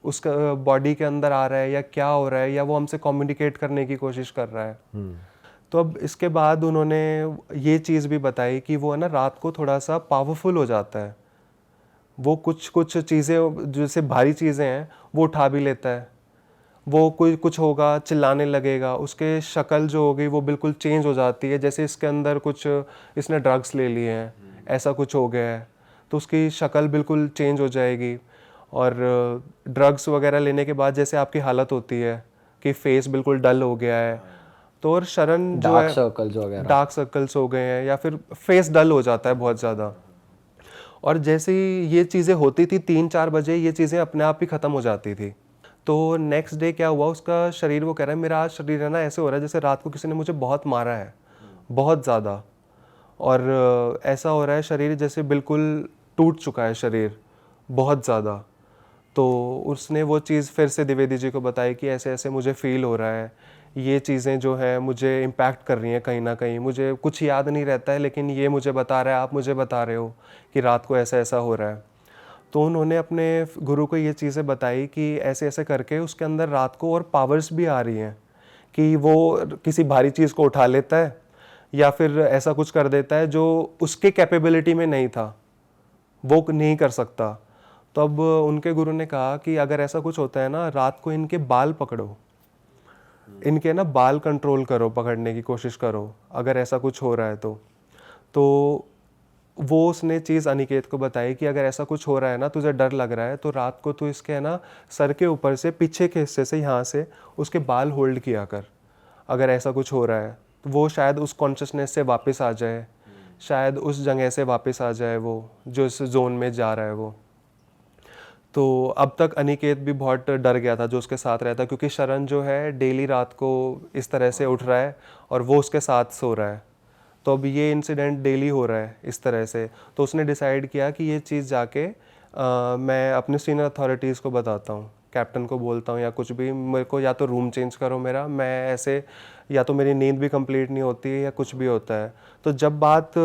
उसका बॉडी के अंदर आ रहा है, या क्या हो रहा है, या वो हमसे कम्युनिकेट करने की कोशिश कर रहा है। तो अब इसके बाद उन्होंने ये चीज़ भी बताई कि वो है ना रात को थोड़ा सा पावरफुल हो जाता है, वो कुछ चीज़ें जैसे भारी चीज़ें हैं वो उठा भी लेता है, वो कोई कुछ होगा चिल्लाने लगेगा, उसके शक्ल जो हो गई वो बिल्कुल चेंज हो जाती है, जैसे इसके अंदर कुछ इसने ड्रग्स ले लिए हैं, ऐसा कुछ हो गया है, तो उसकी शक्ल बिल्कुल चेंज हो जाएगी। और ड्रग्स वगैरह लेने के बाद जैसे आपकी हालत होती है कि फेस बिल्कुल डल हो गया है, तो और शरण जो डार्क है, सर्कल्स वगैरह, डार्क सर्कल्स हो गए हैं, या फिर फेस डल हो जाता है बहुत ज़्यादा। और जैसे ही ये चीज़ें होती थी 3-4 बजे, ये चीज़ें अपने आप ही ख़त्म हो जाती थी। तो नेक्स्ट डे क्या हुआ, उसका शरीर, वो कह रहा है मेरा आज शरीर है ना ऐसे हो रहा है जैसे रात को किसी ने मुझे बहुत मारा है, बहुत ज़्यादा, और ऐसा हो रहा है शरीर जैसे बिल्कुल टूट चुका है शरीर, बहुत ज़्यादा। तो उसने वो चीज़ फिर से द्विवेदी जी को बताई कि ऐसे ऐसे मुझे फ़ील हो रहा है, ये चीज़ें जो हैं मुझे इम्पैक्ट कर रही हैं कहीं ना कहीं, मुझे कुछ याद नहीं रहता है, लेकिन ये मुझे बता रहा है, आप मुझे बता रहे हो कि रात को ऐसा ऐसा हो रहा है। तो उन्होंने अपने गुरु को ये चीज़ें बताई कि ऐसे ऐसे करके उसके अंदर रात को और पावर्स भी आ रही हैं, कि वो किसी भारी चीज़ को उठा लेता है, या फिर ऐसा कुछ कर देता है जो उसके कैपेबिलिटी में नहीं था, वो नहीं कर सकता। तो अब उनके गुरु ने कहा कि अगर ऐसा कुछ होता है ना, रात को इनके बाल पकड़ो, इनके ना बाल कंट्रोल करो, पकड़ने की कोशिश करो, अगर ऐसा कुछ हो रहा है तो वो उसने चीज़ अनिकेत को बताई कि अगर ऐसा कुछ हो रहा है ना, तुझे डर लग रहा है, तो रात को तू इसके है ना सर के ऊपर से पीछे के हिस्से से यहाँ से उसके बाल होल्ड किया कर। अगर ऐसा कुछ हो रहा है तो वो शायद उस कॉन्शियसनेस से वापस आ जाए, शायद उस जगह से वापस आ जाए वो जो इस जोन में जा रहा है वो। तो अब तक अनिकेत भी बहुत डर गया था जो उसके साथ रहता, क्योंकि शरण जो है डेली रात को इस तरह से उठ रहा है और वो उसके साथ सो रहा है। तो अब ये इंसिडेंट डेली हो रहा है इस तरह से। तो उसने डिसाइड किया कि ये चीज़ जाके मैं अपने सीनियर अथॉरिटीज़ को बताता हूँ, कैप्टन को बोलता हूँ या कुछ भी, मेरे को या तो रूम चेंज करो मेरा, मैं ऐसे या तो मेरी नींद भी कंप्लीट नहीं होती है या कुछ भी होता है। तो जब बात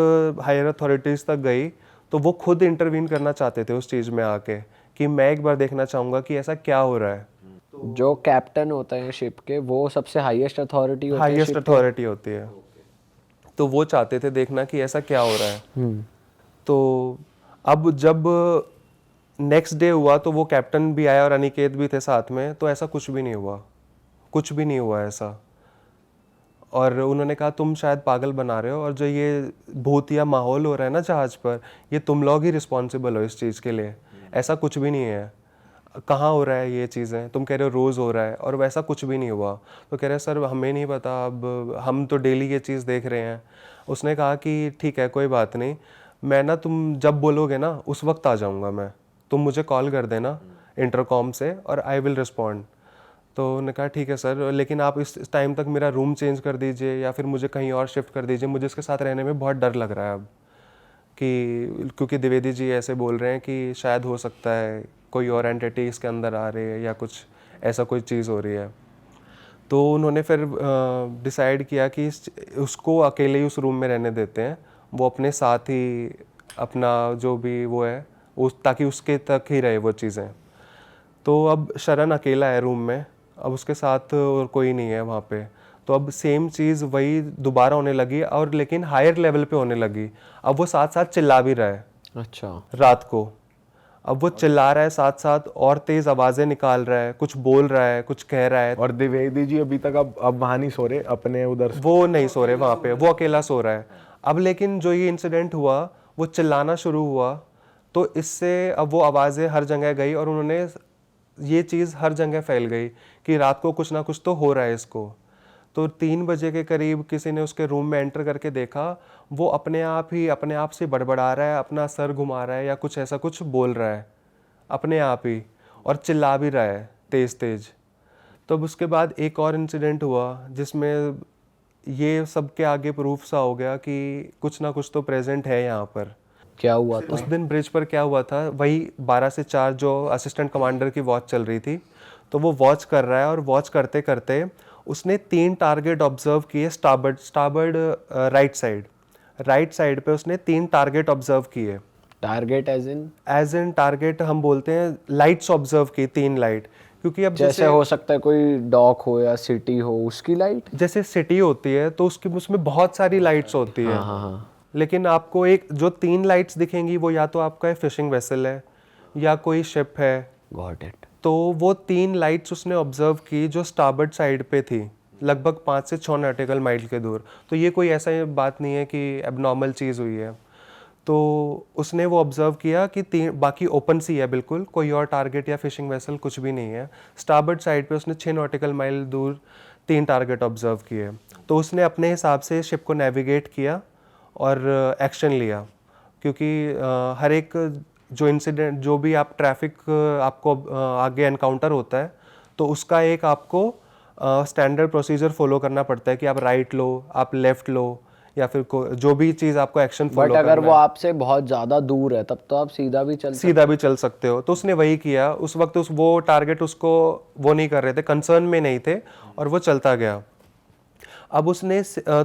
हायर अथॉरिटीज़ तक गई तो वो खुद इंटरवीन करना चाहते थे उस चीज़ में आके कि मैं एक बार देखना चाहूँगा कि ऐसा क्या हो रहा है। जो कैप्टन होते हैं शिप के वो सबसे हाईएस्ट अथॉरिटी होती है हाईएस्ट ship पे? अथॉरिटी होती है। तो वो चाहते थे देखना कि ऐसा क्या हो रहा है। तो अब जब नेक्स्ट डे हुआ तो वो कैप्टन भी आया और अनिकेत भी थे साथ में, तो ऐसा कुछ भी नहीं हुआ, कुछ भी नहीं हुआ ऐसा। और उन्होंने कहा तुम शायद पागल बना रहे हो, और जो ये भूतिया माहौल हो रहा है ना जहाज पर, ये तुम लोग ही रिस्पॉन्सिबल हो इस चीज़ के लिए, ऐसा कुछ भी नहीं है। कहाँ हो रहा है ये चीज़ें, तुम कह रहे हो रोज़ हो रहा है, और वैसा कुछ भी नहीं हुआ। तो कह रहे सर हमें नहीं पता, अब हम तो डेली ये चीज़ देख रहे हैं। उसने कहा कि ठीक है कोई बात नहीं, मैं ना तुम जब बोलोगे ना उस वक्त आ जाऊँगा मैं, तुम मुझे कॉल कर देना इंटरकॉम से और आई विल रिस्पॉन्ड। तो उन्होंने कहा ठीक है सर, लेकिन आप इस टाइम तक मेरा रूम चेंज कर दीजिए या फिर मुझे कहीं और शिफ्ट कर दीजिए, मुझे इसके साथ रहने में बहुत डर लग रहा है अब, कि क्योंकि द्विवेदी जी ऐसे बोल रहे हैं कि शायद हो सकता है कोई और एंटिटी इसके अंदर आ रही है या कुछ ऐसा कोई चीज़ हो रही है। तो उन्होंने फिर डिसाइड किया कि उसको अकेले ही उस रूम में रहने देते हैं, वो अपने साथ ही अपना जो भी वो है ताकि उसके तक ही रहे वो चीज़ें। तो अब शरण अकेला है रूम में, अब उसके साथ और कोई नहीं है वहाँ पे। तो अब सेम चीज़ वही दोबारा होने लगी, और लेकिन हायर लेवल पे होने लगी। अब वो साथ साथ चिल्ला भी रहा है अच्छा, रात को। अब वो चिल्ला रहा है साथ साथ और तेज आवाज़ें निकाल रहा है, कुछ बोल रहा है, कुछ कह रहा है। और द्विवेदी जी अभी तक अब वहाँ नहीं सो रहे अपने उधर? वो नहीं सो रहे वहाँ पे, वो अकेला सो रहा है। अब लेकिन जो ये इंसिडेंट हुआ, वो चिल्लाना शुरू हुआ, तो इससे अब वो आवाज़ें हर जगह गई और उन्होंने ये चीज़ हर जगह फैल गई कि रात को कुछ ना कुछ तो हो रहा है इसको। तो 3 बजे के करीब किसी ने उसके रूम में एंटर करके देखा, वो अपने आप से बड़बड़ा रहा है, अपना सर घुमा रहा है या कुछ ऐसा कुछ बोल रहा है अपने आप ही, और चिल्ला भी रहा है तेज़ तेज़। तो अब उसके बाद एक और इंसिडेंट हुआ जिसमें ये सब के आगे प्रूफ सा हो गया कि कुछ ना कुछ तो प्रेजेंट है यहाँ पर। क्या हुआ था? उस दिन ब्रिज पर क्या हुआ था, वही 12 से 4 जो असिस्टेंट कमांडर की वॉच चल रही थी, तो वो वॉच कर रहा है और वॉच करते करते उसने 3 टारगेट ऑब्जर्व किए स्टारबर्ड राइट साइड पे उसने 3 टारगेट ऑब्जर्व किए। टारगेट एज इन टारगेट हम बोलते हैं, लाइट्स ऑब्जर्व की 3 लाइट, क्योंकि अब जैसे हो सकता है कोई डॉक हो या सिटी हो उसकी लाइट। जैसे सिटी होती है तो उसमें बहुत सारी लाइट्स होती है। हाँ। लेकिन आपको एक जो 3 लाइट्स दिखेंगी वो या तो आपका फिशिंग वेसल है या कोई शिप है। Got it. तो वो 3 लाइट्स उसने ऑब्जर्व की जो स्टारबर्ड साइड पे थी, लगभग 5 से 6 नॉटिकल माइल के दूर। तो ये कोई ऐसा बात नहीं है कि एबनॉर्मल चीज़ हुई है। तो उसने वो ऑब्जर्व किया कि बाकी ओपन सी है बिल्कुल, कोई और टारगेट या फिशिंग वेसल कुछ भी नहीं है। स्टारबर्ड साइड पे उसने 6 नॉटिकल माइल दूर 3 टारगेट ऑब्जर्व किए। तो उसने अपने हिसाब से शिप को नेविगेट किया और एक्शन लिया, क्योंकि हर एक जो इंसिडेंट, जो भी आप ट्रैफिक आपको आगे एनकाउंटर होता है, तो उसका एक आपको स्टैंडर्ड प्रोसीजर फॉलो करना पड़ता है कि आप राइट लो, आप लेफ्ट लो, या फिर जो भी चीज़ आपको एक्शन फॉलो बट करना अगर है। वो आपसे बहुत ज्यादा दूर है तब तो आप सीधा भी चल सकते हो। तो उसने वही किया उस वक्त, वो टारगेट उसको वो नहीं कर रहे थे, कंसर्न में नहीं थे, और वो चलता गया। अब उसने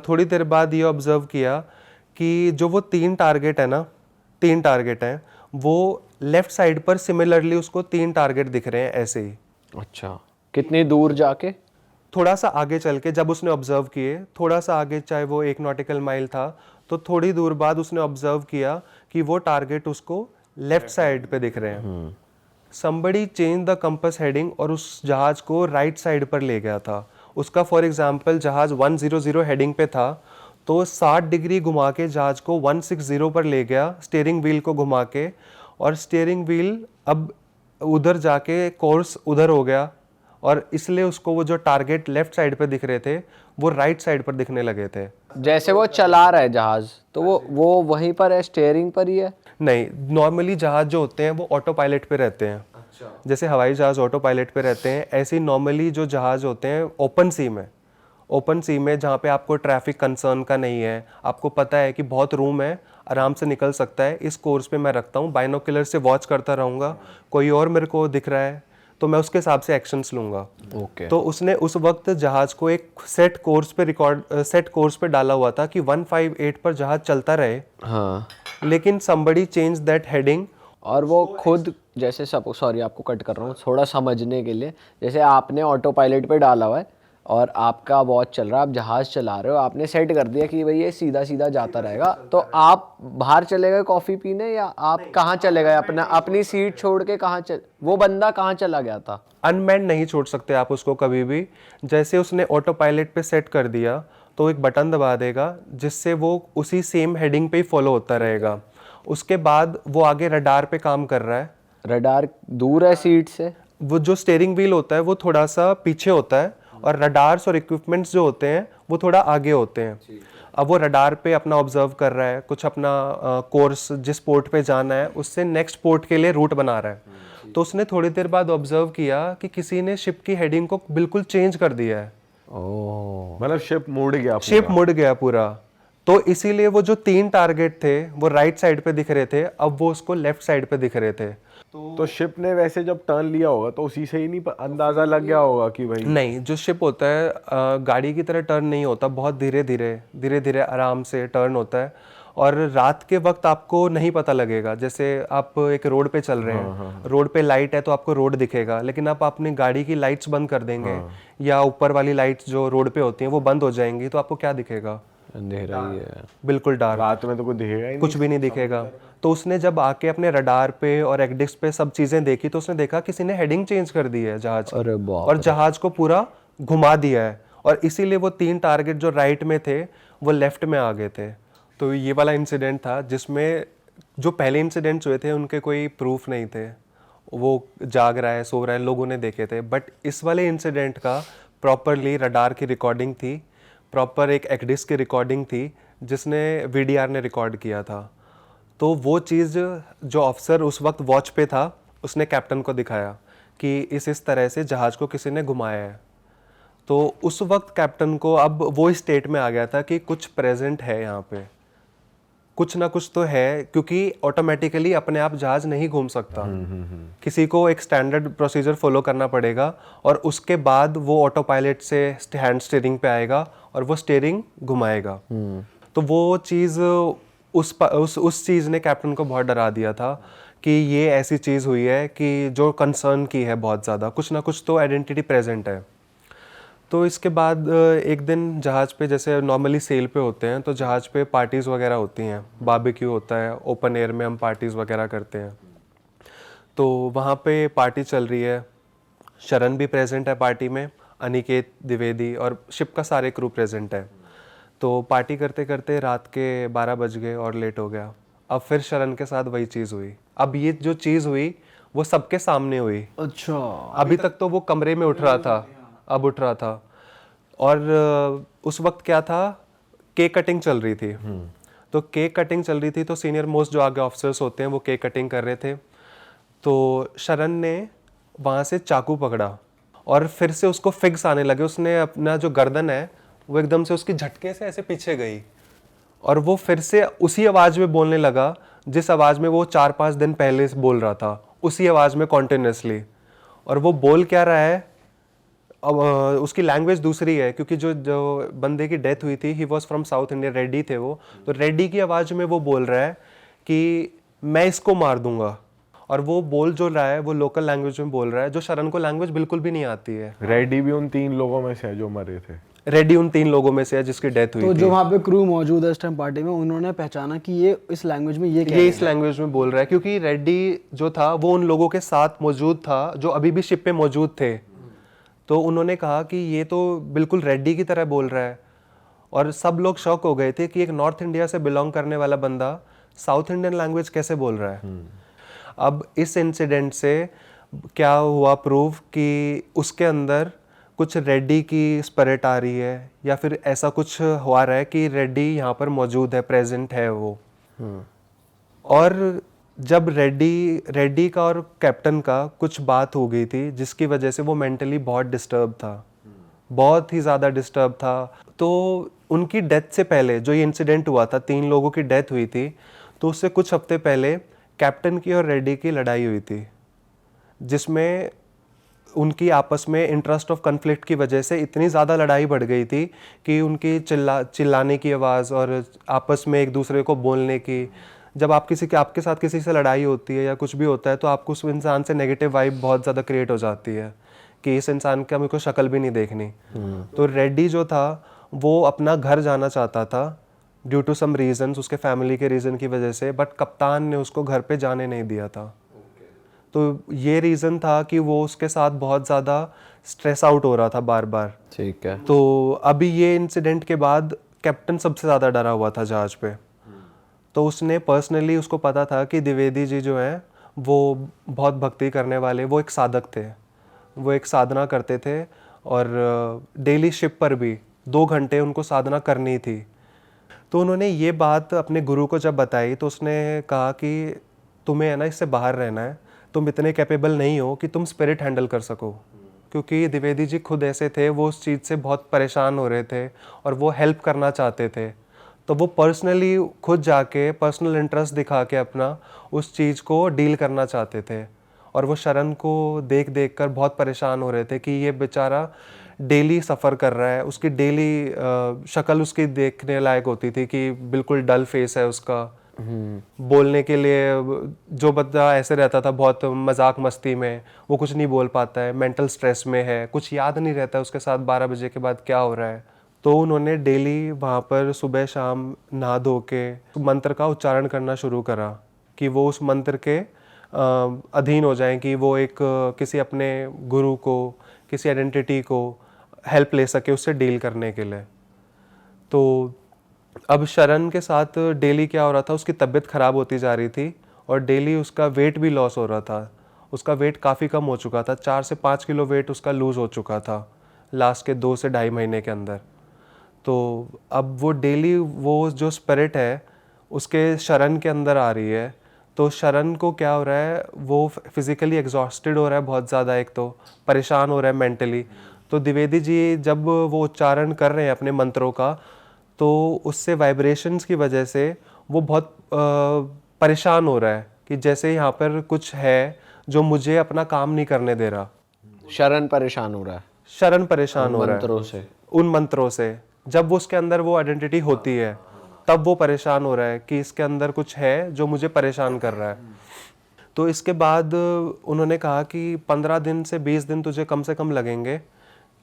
थोड़ी देर बाद ये ऑब्जर्व किया कि जो वो 3 टारगेट है ना, 3 टारगेट हैं, वो लेफ्ट साइड पर सिमिलरली उसको 3 टारगेट दिख रहे हैं ऐसे ही। अच्छा, कितनी दूर जाके? थोड़ा सा आगे चल के जब उसने ऑब्जर्व किए, थोड़ा सा आगे, चाहे वो 1 नॉटिकल माइल था, तो थोड़ी दूर बाद उसने ऑब्जर्व किया कि वो टारगेट उसको लेफ्ट साइड पे दिख रहे हैं। Somebody change the compass heading और उस जहाज को राइट साइड पर ले गया था उसका। फॉर एग्जांपल जहाज 100 हेडिंग पे था, तो 60 डिग्री घुमा के जहाज को 160 पर ले गया, स्टीयरिंग व्हील को घुमा के, और स्टीयरिंग व्हील अब उधर जाके कोर्स उधर हो गया, और इसलिए उसको वो जो टारगेट लेफ्ट साइड पे दिख रहे थे वो राइट साइड पर दिखने लगे थे। जैसे वो चला रहा है जहाज, तो वो वहीं पर है, स्टीयरिंग पर ही है? नहीं, नॉर्मली जहाज जो होते हैं वो ऑटो पायलट पे रहते हैं। जैसे हवाई जहाज ऑटो पायलट पे रहते हैं, ऐसे ही नॉर्मली जो जहाज होते हैं ओपन सी में जहाँ पे आपको ट्रैफिक कंसर्न का नहीं है, आपको पता है कि बहुत रूम है, आराम से निकल सकता है, इस कोर्स पे मैं रखता हूँ, बाइनोकुलर से वॉच करता रहूँगा, कोई और मेरे को दिख रहा है तो मैं उसके हिसाब से एक्शंस लूँगा। ओके। तो उसने उस वक्त जहाज को एक सेट कोर्स पे डाला हुआ था कि 158 पर जहाज चलता रहे। हाँ। लेकिन somebody changed that heading। और वो खुद, जैसे सब, सॉरी आपको कट कर रहा हूँ थोड़ा समझने के लिए, जैसे आपने ऑटो पायलट पे डाला हुआ है और आपका वॉच चल रहा है, आप जहाज चला रहे हो, आपने सेट कर दिया कि भाई ये सीधा सीधा जाता रहेगा, तो आप बाहर चले गए कॉफ़ी पीने, या आप कहाँ चले गए? अपनी सीट छोड़ के वो बंदा कहाँ चला गया था? अनमैन्ड नहीं छोड़ सकते आप उसको कभी भी। जैसे उसने ऑटो पायलट पे सेट कर दिया तो एक बटन दबा देगा जिससे वो उसी सेम हेडिंग पे ही फॉलो होता रहेगा। उसके बाद वो आगे रडार पे काम कर रहा है। रडार दूर है सीट से? वो जो स्टीयरिंग व्हील होता है वो थोड़ा सा पीछे होता है, और रडार्स और इक्विपमेंट्स जो होते हैं वो थोड़ा आगे होते हैं। अब वो रडार पे अपना ऑब्जर्व कर रहा है, कुछ अपना कोर्स जिस पोर्ट पे जाना है उससे नेक्स्ट पोर्ट के लिए रूट बना रहा है। तो उसने थोड़ी देर बाद ऑब्जर्व किया कि किसी ने शिप की हेडिंग को बिल्कुल चेंज कर दिया है। ओह, मतलब शिप मुड़ गया पूरा। तो इसीलिए वो जो 3 टारगेट थे वो राइट साइड पे दिख रहे थे, अब वो उसको लेफ्ट साइड पे दिख रहे थे। तो शिप ने वैसे जब टर्न लिया होगा तो उसी से ही नहीं अंदाजा लग गया होगा कि भाई? नहीं, जो शिप होता है गाड़ी की तरह टर्न नहीं होता, बहुत धीरे धीरे आराम से टर्न होता है, और रात के वक्त आपको नहीं पता लगेगा। जैसे आप एक रोड पे चल रहे हैं, रोड पे लाइट है तो आपको रोड दिखेगा, लेकिन आप अपनी गाड़ी की लाइट्स बंद कर देंगे या ऊपर वाली लाइट्स जो रोड पे होती हैं वो बंद हो जाएंगी, तो आपको क्या दिखेगा? अंधेरा ही है, बिल्कुल डार्क। रात में तो कुछ दिखेगा ही कुछ भी नहीं दिखेगा। तो उसने जब आके अपने रडार पे और एक्डिक्स पे सब चीजें देखी तो उसने देखा किसी ने हेडिंग चेंज कर दी है जहाज की, अरे बाप और जहाज को पूरा घुमा दिया है, और इसीलिए वो 3 टारगेट जो राइट में थे वो लेफ्ट में आ गए थे। तो ये वाला इंसिडेंट था जिसमें जो पहले इंसिडेंट्स हुए थे उनके कोई प्रूफ नहीं थे, वो जाग रहा है, सो रहा है, लोगों ने देखे थे। बट इस वाले इंसिडेंट का प्रॉपरली रडार की रिकॉर्डिंग थी, प्रॉपर एक एक्डिस की रिकॉर्डिंग थी जिसने वीडीआर ने रिकॉर्ड किया था। तो वो चीज़ जो ऑफिसर उस वक्त वॉच पे था उसने कैप्टन को दिखाया कि इस तरह से जहाज़ को किसी ने घुमाया है। तो उस वक्त कैप्टन को अब वो स्टेट में आ गया था कि कुछ प्रेजेंट है यहाँ पे, कुछ ना कुछ तो है, क्योंकि ऑटोमेटिकली अपने आप जहाज नहीं घूम सकता। किसी को एक स्टैंडर्ड प्रोसीजर फॉलो करना पड़ेगा, और उसके बाद वो ऑटो पायलट से हैंड स्टीयरिंग पे आएगा और वो स्टीयरिंग घुमाएगा। तो वो चीज़ उस चीज़ ने कैप्टन को बहुत डरा दिया था कि ये ऐसी चीज़ हुई है कि जो कंसर्न की है बहुत ज़्यादा, कुछ ना कुछ तो आइडेंटिटी प्रेजेंट है। तो इसके बाद एक दिन जहाज़ पे, जैसे नॉर्मली सेल पे होते हैं तो जहाज़ पे पार्टीज़ वगैरह होती हैं, बारबेक्यू होता है, ओपन एयर में हम पार्टीज़ वगैरह करते हैं। तो वहाँ पे पार्टी चल रही है, शरण भी प्रेजेंट है पार्टी में, अनिकेत द्विवेदी और शिप का सारे क्रू प्रेजेंट है। तो पार्टी करते करते रात के 12 बज गए और लेट हो गया। अब फिर शरण के साथ वही चीज़ हुई। अब ये जो चीज़ हुई वो सबके सामने हुई। अच्छा, अभी तक तो वो कमरे में उठ रहा था, अब उठ रहा था। और उस वक्त क्या था, केक कटिंग चल रही थी। तो केक कटिंग चल रही थी तो सीनियर मोस्ट जो आगे ऑफिसर्स होते हैं वो केक कटिंग कर रहे थे। तो शरण ने वहाँ से चाकू पकड़ा और फिर से उसको फिक्स आने लगे। उसने अपना जो गर्दन है वो एकदम से उसकी झटके से ऐसे पीछे गई, और वो फिर से उसी आवाज़ में बोलने लगा जिस आवाज़ में वो 4-5 दिन पहले बोल रहा था, उसी आवाज़ में कॉन्टिन्यूसली। और वो बोल क्या रहा है, अब उसकी लैंग्वेज दूसरी है, क्योंकि जो बंदे की डेथ हुई थी he was from south India, Reddy थे वो। तो रेड्डी की आवाज़ में वो बोल रहा है कि मैं इसको मार दूंगा, और वो बोल जो रहा है वो लोकल लैंग्वेज में बोल रहा है, जो शरण को लैंग्वेज बिल्कुल भी नहीं आती है। रेड्डी भी उन 3 लोगों में से है जो मरे थे। रेड्डी उन 3 लोगों में से है जिसकी डेथ हुई तो थी। जो वहाँ पे क्रू मौजूद है इस टाइम पार्टी में, उन्होंने पहचाना कि ये इस लैंग्वेज में ये इस लैंग्वेज में बोल रहा है, क्योंकि रेड्डी जो था वो उन लोगों के साथ मौजूद था जो अभी भी शिप पे मौजूद थे। तो उन्होंने कहा कि ये तो बिल्कुल रेड्डी की तरह बोल रहा है। और सब लोग शॉक हो गए थे कि एक नॉर्थ इंडिया से बिलोंग करने वाला बंदा साउथ इंडियन लैंग्वेज कैसे बोल रहा है। अब इस इंसिडेंट से क्या हुआ प्रूव कि उसके अंदर कुछ रेड्डी की स्पिरिट आ रही है, या फिर ऐसा कुछ हुआ रहा है कि रेड्डी यहाँ पर मौजूद है, प्रेजेंट है वो। और जब रेड्डी का और कैप्टन का कुछ बात हो गई थी जिसकी वजह से वो मेंटली बहुत डिस्टर्ब था, बहुत ही ज़्यादा डिस्टर्ब था। तो उनकी डेथ से पहले जो ये इंसिडेंट हुआ था, 3 लोगों की डेथ हुई थी, तो उससे कुछ हफ्ते पहले कैप्टन की और रेड्डी की लड़ाई हुई थी, जिसमें उनकी आपस में इंटरेस्ट ऑफ कन्फ्लिक्ट की वजह से इतनी ज़्यादा लड़ाई बढ़ गई थी कि उनकी चिल्लाने की आवाज़ और आपस में एक दूसरे को बोलने की, जब आपके साथ किसी से लड़ाई होती है या कुछ भी होता है तो आपको उस इंसान से नेगेटिव वाइब बहुत ज़्यादा क्रिएट हो जाती है कि इस इंसान का मेरे को शक्ल भी नहीं देखनी। तो रेड्डी जो था वो अपना घर जाना चाहता था ड्यू टू सम रीजंस, उसके फैमिली के रीज़न की वजह से, बट कप्तान ने उसको घर पे जाने नहीं दिया था। तो ये रीज़न था कि वो उसके साथ बहुत ज़्यादा स्ट्रेस आउट हो रहा था बार बार। ठीक है। तो अभी ये इंसिडेंट के बाद कैप्टन सबसे ज़्यादा डरा हुआ था जहाज़ पे। तो उसने पर्सनली, उसको पता था कि द्विवेदी जी जो हैं वो बहुत भक्ति करने वाले, वो एक साधक थे, वो एक साधना करते थे और डेली शिप पर भी 2 घंटे उनको साधना करनी थी। तो उन्होंने ये बात अपने गुरु को जब बताई तो उसने कहा कि तुम्हें है ना इससे बाहर रहना है, तुम इतने कैपेबल नहीं हो कि तुम स्पिरिट हैंडल कर सको। क्योंकि द्विवेदी जी खुद ऐसे थे, वो उस चीज़ से बहुत परेशान हो रहे थे और वो हेल्प करना चाहते थे। तो वो पर्सनली खुद जाके पर्सनल इंटरेस्ट दिखा के अपना उस चीज़ को डील करना चाहते थे। और वो शरण को देख देख कर बहुत परेशान हो रहे थे कि ये बेचारा डेली सफ़र कर रहा है, उसकी डेली शक्ल उसकी देखने लायक होती थी कि बिल्कुल डल फेस है उसका। बोलने के लिए जो बंदा ऐसे रहता था बहुत मजाक मस्ती में, वो कुछ नहीं बोल पाता है, मेंटल स्ट्रेस में है, कुछ याद नहीं रहता है उसके साथ 12 बजे के बाद क्या हो रहा है। तो उन्होंने डेली वहाँ पर सुबह शाम नहा धो के मंत्र का उच्चारण करना शुरू करा कि वो उस मंत्र के अधीन हो जाएं, कि वो एक किसी अपने गुरु को, किसी आइडेंटिटी को हेल्प ले सके उससे डील करने के लिए। तो अब शरण के साथ डेली क्या हो रहा था, उसकी तबीयत ख़राब होती जा रही थी और डेली उसका वेट भी लॉस हो रहा था। उसका वेट काफ़ी कम हो चुका था, 4 से 5 किलो वेट उसका लूज़ हो चुका था लास्ट के 2 से ढाई महीने के अंदर। तो अब वो डेली वो जो स्पिरिट है उसके शरण के अंदर आ रही है। तो शरण को क्या हो रहा है, वो फिज़िकली एग्जॉस्टेड हो रहा है बहुत ज़्यादा, एक तो परेशान हो रहा है मेंटली। तो द्विवेदी जी जब वो उच्चारण कर रहे हैं अपने मंत्रों का, तो उससे वाइब्रेशंस की वजह से वो बहुत परेशान हो रहा है कि जैसे यहाँ पर कुछ है जो मुझे अपना काम नहीं करने दे रहा। शरण परेशान हो रहा है, शरण परेशान हो रहा है मंत्रों से। उन मंत्रों से। जब वो उसके अंदर वो आइडेंटिटी होती है तब वो परेशान हो रहा है कि इसके अंदर कुछ है जो मुझे परेशान कर रहा है। तो इसके बाद उन्होंने कहा कि 15 दिन से 20 दिन तुझे कम से कम लगेंगे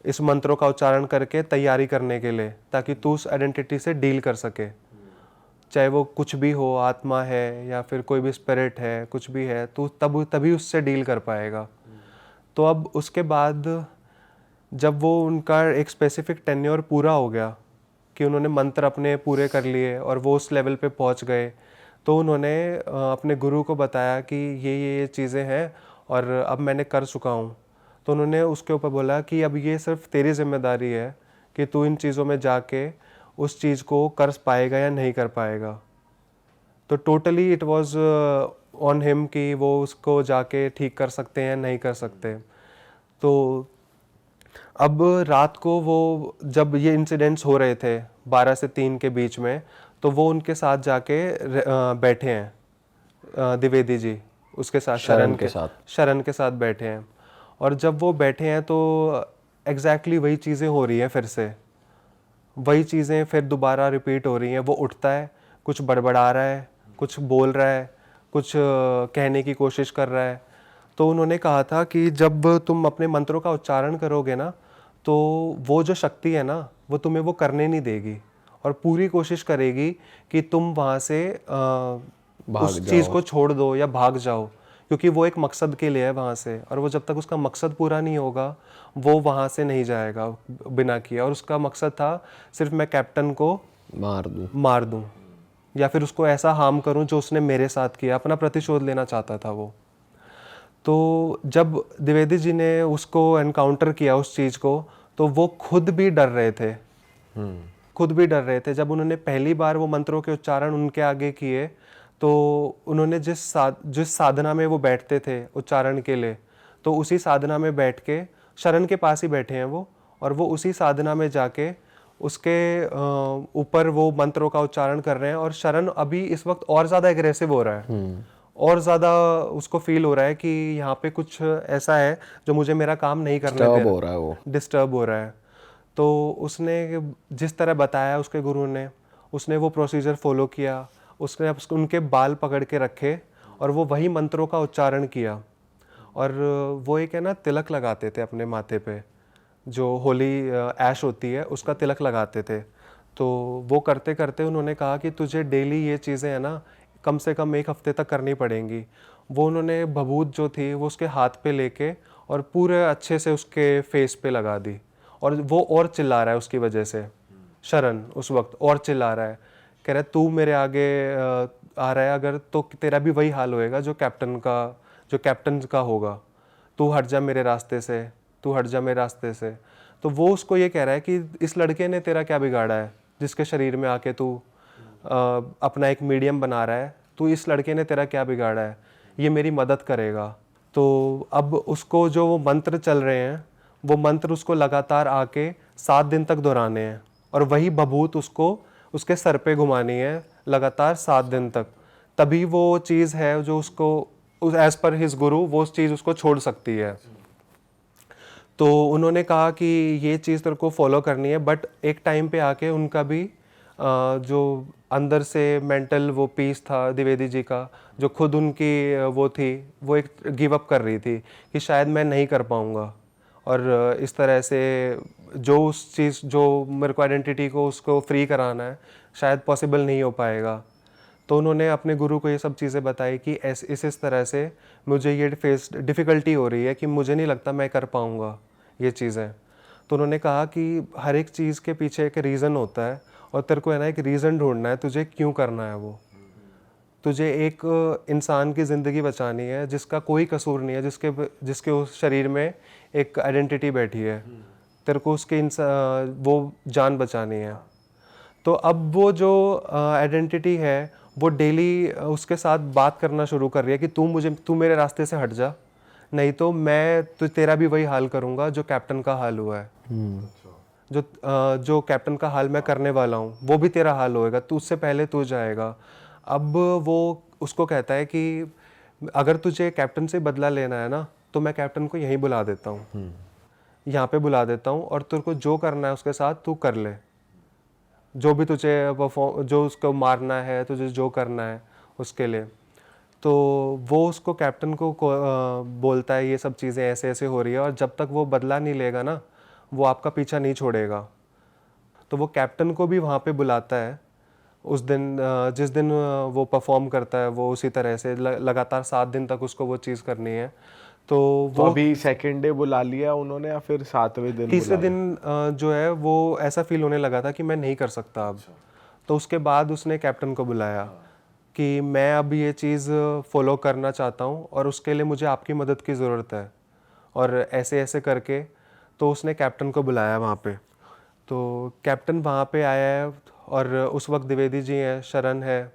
इस मंत्रों का उच्चारण करके तैयारी करने के लिए, ताकि तू उस आइडेंटिटी से डील कर सके, चाहे वो कुछ भी हो, आत्मा है या फिर कोई भी स्पिरिट है, कुछ भी है, तू तभी उससे डील कर पाएगा। तो अब उसके बाद जब वो उनका एक स्पेसिफिक टेन्योर पूरा हो गया कि उन्होंने मंत्र अपने पूरे कर लिए और वो उस लेवल पे पहुंच गए, तो उन्होंने अपने गुरु को बताया कि ये चीज़ें हैं और अब मैंने कर चुका हूँ। तो उन्होंने उसके ऊपर बोला कि अब ये सिर्फ तेरी जिम्मेदारी है कि तू इन चीज़ों में जाके उस चीज़ को कर पाएगा या नहीं कर पाएगा। तो totally it was on him कि वो उसको जाके ठीक कर सकते हैं या नहीं कर सकते। तो अब रात को वो जब ये इंसिडेंट्स हो रहे थे 12 से 3 के बीच में, तो वो उनके साथ जाके बैठे हैं द्विवेदी जी, उसके साथ शरण के साथ बैठे हैं। और जब वो बैठे हैं तो एग्जैक्टली वही चीज़ें हो रही हैं, फिर से वही चीज़ें फिर दोबारा रिपीट हो रही हैं। वो उठता है, कुछ बड़बड़ा रहा है, कुछ बोल रहा है, कुछ कहने की कोशिश कर रहा है। तो उन्होंने कहा था कि जब तुम अपने मंत्रों का उच्चारण करोगे ना, तो वो जो शक्ति है ना, वो तुम्हें वो करने नहीं देगी और पूरी कोशिश करेगी कि तुम वहाँ से उस चीज़ को छोड़ दो या भाग जाओ, क्योंकि वो एक मकसद के लिए है वहाँ से, और वो जब तक उसका मकसद पूरा नहीं होगा वो वहाँ से नहीं जाएगा बिना किए। और उसका मकसद था सिर्फ मैं कैप्टन को मार दूँ या फिर उसको ऐसा हार्म करूँ जो उसने मेरे साथ किया, अपना प्रतिशोध लेना चाहता था वो। तो जब द्विवेदी जी ने उसको एनकाउंटर किया उस चीज़ को, तो वो खुद भी डर रहे थे, खुद भी डर रहे थे। जब उन्होंने पहली बार वो मंत्रों के उच्चारण उनके आगे किए, तो उन्होंने जिस साधना में वो बैठते थे उच्चारण के लिए, तो उसी साधना में बैठ के, शरण के पास ही बैठे हैं वो, और वो उसी साधना में जाके उसके ऊपर वो मंत्रों का उच्चारण कर रहे हैं। और शरण अभी इस वक्त और ज़्यादा एग्रेसिव हो रहा है, और ज़्यादा उसको फील हो रहा है कि यहाँ पे कुछ ऐसा है जो मुझे मेरा काम नहीं करने दे रहा, हो रहा है, वो डिस्टर्ब हो रहा है। तो उसने जिस तरह बताया उसके गुरु ने, उसने वो प्रोसीजर फॉलो किया। उसने उनके बाल पकड़ के रखे और वो वही मंत्रों का उच्चारण किया। और वो एक है ना तिलक लगाते थे अपने माथे पे, जो होली ऐश होती है उसका तिलक लगाते थे। तो वो करते करते उन्होंने कहा कि तुझे डेली ये चीज़ें है ना कम से कम 1 हफ्ते तक करनी पड़ेंगी। वो उन्होंने भभूत जो थी वो उसके हाथ पे लेके और पूरे अच्छे से उसके फेस पे लगा दी। और वो और चिल्ला रहा है उसकी वजह से, शरण उस वक्त और चिल्ला रहा है, कह रहा है तू मेरे आगे आ रहा है अगर तो तेरा भी वही हाल होएगा जो कैप्टन का होगा। तू हट जा मेरे रास्ते से, तू हट जा मेरे रास्ते से। तो वो उसको ये कह रहा है कि इस लड़के ने तेरा क्या बिगाड़ा है जिसके शरीर में आके तू अपना एक मीडियम बना रहा है, तू इस लड़के ने तेरा क्या बिगाड़ा है, ये मेरी मदद करेगा। तो अब उसको जो वो मंत्र चल रहे हैं वो मंत्र उसको लगातार आके 7 दिन तक दोहराने हैं, और वही भभूत उसको उसके सर पे घुमानी है लगातार 7 दिन तक। तभी वो चीज़ है जो उसको एज पर हिज गुरु वो उस चीज़ उसको छोड़ सकती है। तो उन्होंने कहा कि ये चीज़ तेरे को फॉलो करनी है, बट एक टाइम पे आके उनका भी जो अंदर से मेंटल वो पीस था द्विवेदी जी का, जो खुद उनकी वो थी, वो एक गिव अप कर रही थी कि शायद मैं नहीं कर पाऊँगा, और इस तरह से जो उस चीज़ जो मेरे को आइडेंटिटी को उसको फ्री कराना है शायद पॉसिबल नहीं हो पाएगा। तो उन्होंने अपने गुरु को ये सब चीज़ें बताई कि इस तरह से मुझे ये डिफ़िकल्टी हो रही है कि मुझे नहीं लगता मैं कर पाऊँगा ये चीज़ें। तो उन्होंने कहा कि हर एक चीज़ के पीछे एक रीज़न होता है, और तेरे को है ना एक रीज़न ढूंढना है तुझे क्यों करना है वो। तुझे एक इंसान की ज़िंदगी बचानी है जिसका कोई कसूर नहीं है, जिसके उस शरीर में एक आइडेंटिटी बैठी है, तेरे को उसके वो जान बचानी है। तो अब वो जो आइडेंटिटी है वो डेली उसके साथ बात करना शुरू कर रही है कि तू मेरे रास्ते से हट जा, नहीं तो मैं तेरा भी वही हाल करूँगा जो कैप्टन का हाल हुआ है। जो कैप्टन का हाल मैं करने वाला हूँ वो भी तेरा हाल होएगा, तू उससे पहले तू जाएगा। अब वो उसको कहता है कि अगर तुझे कैप्टन से बदला लेना है ना तो मैं कैप्टन को यहीं बुला देता हूँ, यहाँ पे बुला देता हूँ, और तेरे को जो करना है उसके साथ तू कर ले, जो भी तुझे जो उसको मारना है, तुझे जो करना है उसके लिए। तो वो उसको कैप्टन को बोलता है ये सब चीज़ें ऐसे ऐसे हो रही है, और जब तक वो बदला नहीं लेगा ना वो आपका पीछा नहीं छोड़ेगा। तो वो कैप्टन को भी वहाँ पे बुलाता है उस दिन, जिस दिन वो परफॉर्म करता है वो उसी तरह से लगातार 7 दिन तक उसको वो चीज़ करनी है। तो वो अभी सेकेंड डे बुला लिया उन्होंने या फिर 7वें दिन? तीसरे दिन जो है वो ऐसा फील होने लगा था कि मैं नहीं कर सकता अब। तो उसके बाद उसने कैप्टन को बुलाया कि मैं अब ये चीज़ फॉलो करना चाहता हूँ और उसके लिए मुझे आपकी मदद की ज़रूरत है, और ऐसे ऐसे करके। तो उसने कैप्टन को बुलाया वहाँ पे। तो कैप्टन वहाँ पे आया है, और उस वक्त द्विवेदी जी हैं, शरण है,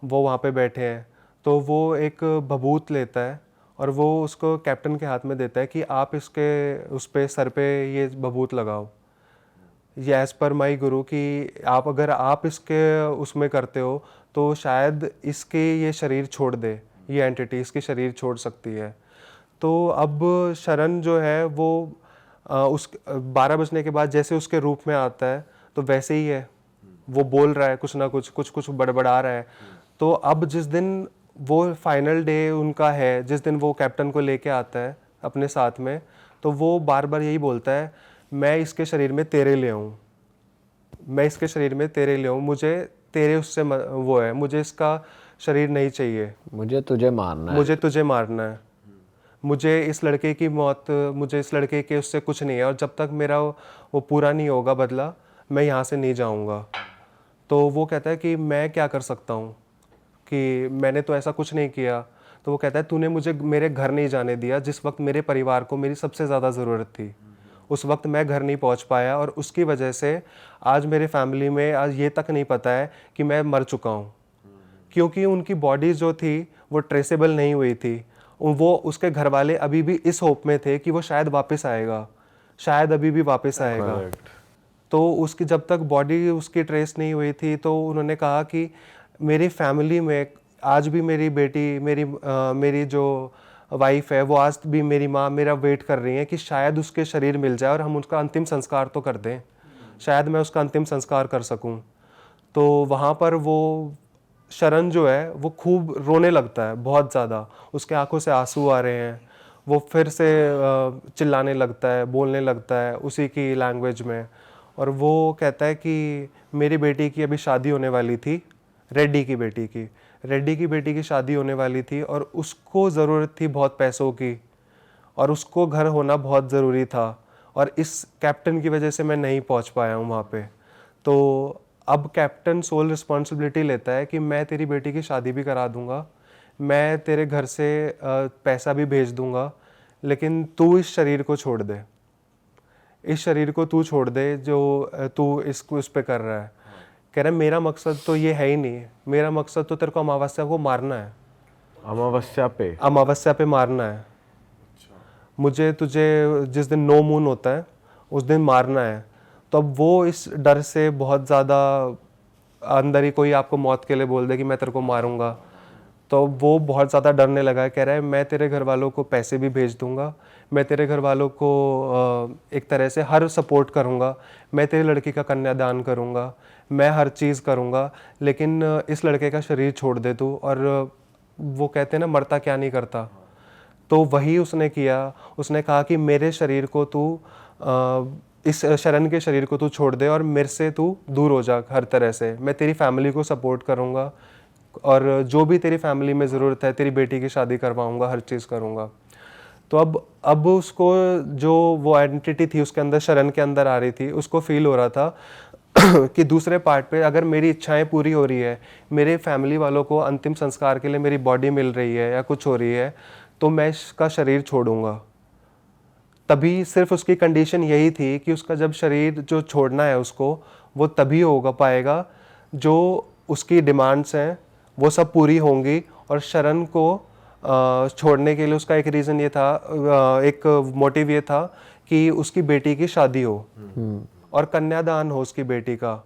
वो वहाँ पे बैठे हैं। तो वो एक भभूत लेता है और वो उसको कैप्टन के हाथ में देता है कि आप उस पे सर पे ये भभूत लगाओ, ये एज़ पर माई गुरु कि अगर आप इसके उसमें करते हो तो शायद इसके ये शरीर छोड़ दे, ये एंटिटी इसकी शरीर छोड़ सकती है। तो अब शरण जो है वो उस 12 बजने के बाद जैसे उसके रूप में आता है तो वैसे ही है, वो बोल रहा है कुछ ना कुछ बड़बड़ा रहा है। तो अब जिस दिन वो फाइनल डे उनका है, जिस दिन वो कैप्टन को लेके आता है अपने साथ में, तो वो बार बार यही बोलता है मैं इसके शरीर में तेरे ले आऊँ, मैं इसके शरीर में तेरे ले आऊँ, मुझे तेरे उससे वो है, मुझे इसका शरीर नहीं चाहिए, मुझे तुझे मारना है। मुझे तुझे मारना है, मुझे इस लड़के की मौत, मुझे इस लड़के के उससे कुछ नहीं है, और जब तक मेरा वो पूरा नहीं होगा बदला, मैं यहाँ से नहीं जाऊँगा। तो वो कहता है कि मैं क्या कर सकता हूँ, कि मैंने तो ऐसा कुछ नहीं किया। तो वो कहता है तूने मुझे मेरे घर नहीं जाने दिया जिस वक्त मेरे परिवार को मेरी सबसे ज़्यादा ज़रूरत थी। उस वक्त मैं घर नहीं पहुंच पाया, और उसकी वजह से आज मेरे फैमिली में आज ये तक नहीं पता है कि मैं मर चुका हूँ, क्योंकि उनकी बॉडी जो थी वो ट्रेसेबल नहीं हुई थी। वो उसके घर वाले अभी भी इस होप में थे कि वो शायद वापस आएगा, शायद अभी भी वापस आएगा। तो उसकी जब तक बॉडी उसकी ट्रेस नहीं हुई थी, तो उन्होंने कहा कि मेरी फैमिली में आज भी मेरी बेटी, मेरी जो वाइफ है, वो आज भी मेरी माँ मेरा वेट कर रही है कि शायद उसके शरीर मिल जाए और हम उसका अंतिम संस्कार तो कर दें, शायद मैं उसका अंतिम संस्कार कर सकूं। तो वहाँ पर वो शरण जो है वो खूब रोने लगता है, बहुत ज़्यादा, उसके आंखों से आंसू आ रहे हैं। वो फिर से चिल्लाने लगता है, बोलने लगता है उसी की लैंग्वेज में, और वो कहता है कि मेरी बेटी की अभी शादी होने वाली थी, रेड्डी की बेटी की शादी होने वाली थी, और उसको ज़रूरत थी बहुत पैसों की, और उसको घर होना बहुत ज़रूरी था, और इस कैप्टन की वजह से मैं नहीं पहुंच पाया हूं वहाँ पे। तो अब कैप्टन सोल रिस्पॉन्सिबिलिटी लेता है कि मैं तेरी बेटी की शादी भी करा दूंगा, मैं तेरे घर से पैसा भी भेज दूंगा, लेकिन तू इस शरीर को छोड़ दे, इस शरीर को तू छोड़ दे जो तू इसको इस पे कर रहा है। कह रहा है मेरा मकसद तो ये है ही नहीं, मेरा मकसद तो तेरे को अमावस्या को मारना है, अमावस्या पे मारना है। मुझे तुझे जिस दिन नो मून होता है उस दिन मारना है। तो अब वो इस डर से बहुत ज़्यादा, अंदर ही कोई आपको मौत के लिए बोल दे कि मैं तेरे को मारूंगा, तो वो बहुत ज़्यादा डरने लगा है। कह रहा है मैं तेरे घर वालों को पैसे भी भेज दूंगा, मैं तेरे घर वालों को एक तरह से हर सपोर्ट करूंगा, मैं तेरी लड़की का कन्यादान करूंगा, मैं हर चीज़ करूंगा, लेकिन इस लड़के का शरीर छोड़ दे तू। और वो कहते हैं ना, मरता क्या नहीं करता, तो वही उसने किया। उसने कहा कि मेरे शरीर को तू, इस शरण के शरीर को तू छोड़ दे और मेरे से तू दूर हो जा हर तरह से, मैं तेरी फैमिली को सपोर्ट करूंगा, और जो भी तेरी फैमिली में ज़रूरत है, तेरी बेटी की शादी करवाऊंगा, हर चीज़ करूंगा। तो अब उसको जो वो एंटिटी थी उसके अंदर, शरण के अंदर आ रही थी, उसको फील हो रहा था कि दूसरे पार्ट पे अगर मेरी इच्छाएं पूरी हो रही है, मेरे फैमिली वालों को अंतिम संस्कार के लिए मेरी बॉडी मिल रही है या कुछ हो रही है, तो मैं इसका शरीर छोड़ूंगा। तभी सिर्फ उसकी कंडीशन यही थी कि उसका जब शरीर जो छोड़ना है उसको, वो तभी होगा पाएगा जो उसकी डिमांड्स हैं वो सब पूरी होंगी। और शरण को छोड़ने के लिए उसका एक रीज़न ये था, एक मोटिव ये था कि उसकी बेटी की शादी हो और कन्यादान हो उसकी बेटी का।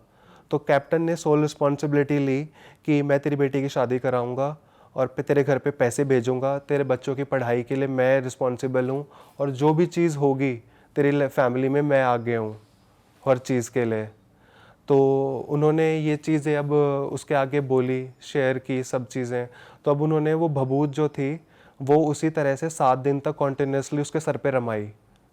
तो कैप्टन ने सोल रिस्पॉन्सिबिलिटी ली कि मैं तेरी बेटी की शादी कराऊंगा और तेरे घर पे पैसे भेजूंगा, तेरे बच्चों की पढ़ाई के लिए मैं रिस्पॉन्सिबल हूँ, और जो भी चीज़ होगी तेरी फैमिली में मैं आगे हूँ हर चीज़ के लिए। तो उन्होंने ये चीज़ें अब उसके आगे बोली, शेयर की सब चीज़ें। तो अब उन्होंने वो भभूत जो थी वो उसी तरह से 7 दिन तक कॉन्टिन्यूसली उसके सर पे रमाई।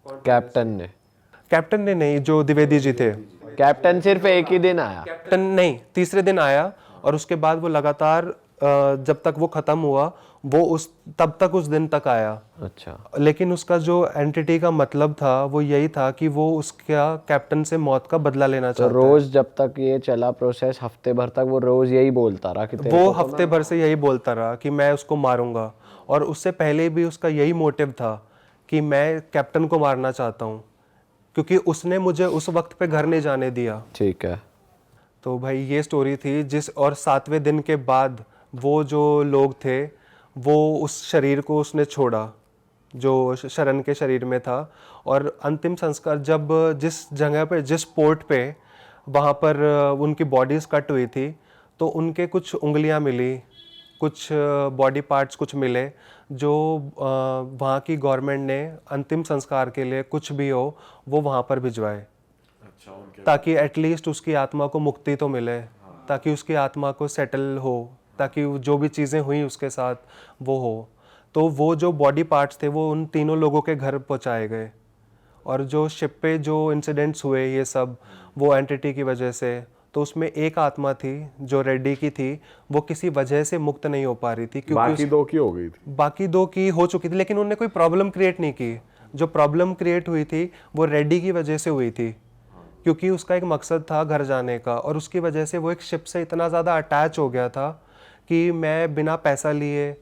कैप्टन ने नहीं, जो द्विवेदी जी थे। कैप्टन सिर्फ एक ही दिन आया? कैप्टन नहीं, तीसरे दिन आया, और उसके बाद वो लगातार जब तक वो ख़त्म हुआ वो तब तक उस दिन तक आया। अच्छा। लेकिन उसका जो एंटिटी का मतलब था वो यही था कि वो उसका कैप्टन से मौत का बदला लेना चाहता तो रोज जब तक ये चला प्रोसेस, हफ्ते भर तक वो रोज यही बोलता रहा कि वो हफ्ते भर से यही बोलता रहा कि मैं उसको मारूंगा। और उससे पहले भी उसका यही मोटिव था कि मैं कैप्टन को मारना चाहता हूँ, क्योंकि उसने मुझे उस वक्त पे घर नहीं जाने दिया। ठीक है। तो भाई ये स्टोरी थी और 7वें दिन के बाद वो जो लोग थे वो उस शरीर को उसने छोड़ा जो शरण के शरीर में था। और अंतिम संस्कार जब जिस जगह पे, जिस पोर्ट पे वहाँ पर उनकी बॉडीज़ कट हुई थी, तो उनके कुछ उंगलियाँ मिली, कुछ बॉडी पार्ट्स कुछ मिले, जो वहाँ की गवर्नमेंट ने अंतिम संस्कार के लिए कुछ भी हो वो वहाँ पर भिजवाए, ताकि एटलीस्ट उसकी आत्मा को मुक्ति तो मिले, ताकि उसकी आत्मा को सेटल हो, ताकि जो भी चीज़ें हुई उसके साथ वो हो। तो वो जो बॉडी पार्ट्स थे वो उन तीनों लोगों के घर पहुंचाए गए। और जो शिप पे जो इंसिडेंट्स हुए ये सब वो एंटिटी की वजह से, तो उसमें एक आत्मा थी जो रेड्डी की थी, वो किसी वजह से मुक्त नहीं हो पा रही थी, क्योंकि बाकी दो की हो गई थी। बाकी दो की हो चुकी थी, लेकिन उन्होंने कोई प्रॉब्लम क्रिएट नहीं की। जो प्रॉब्लम क्रिएट हुई थी वो रेड्डी की वजह से हुई थी, क्योंकि उसका एक मकसद था घर जाने का, और उसकी वजह से वो एक शिप से इतना ज़्यादा अटैच हो गया था कि मैं बिना पैसा लिए,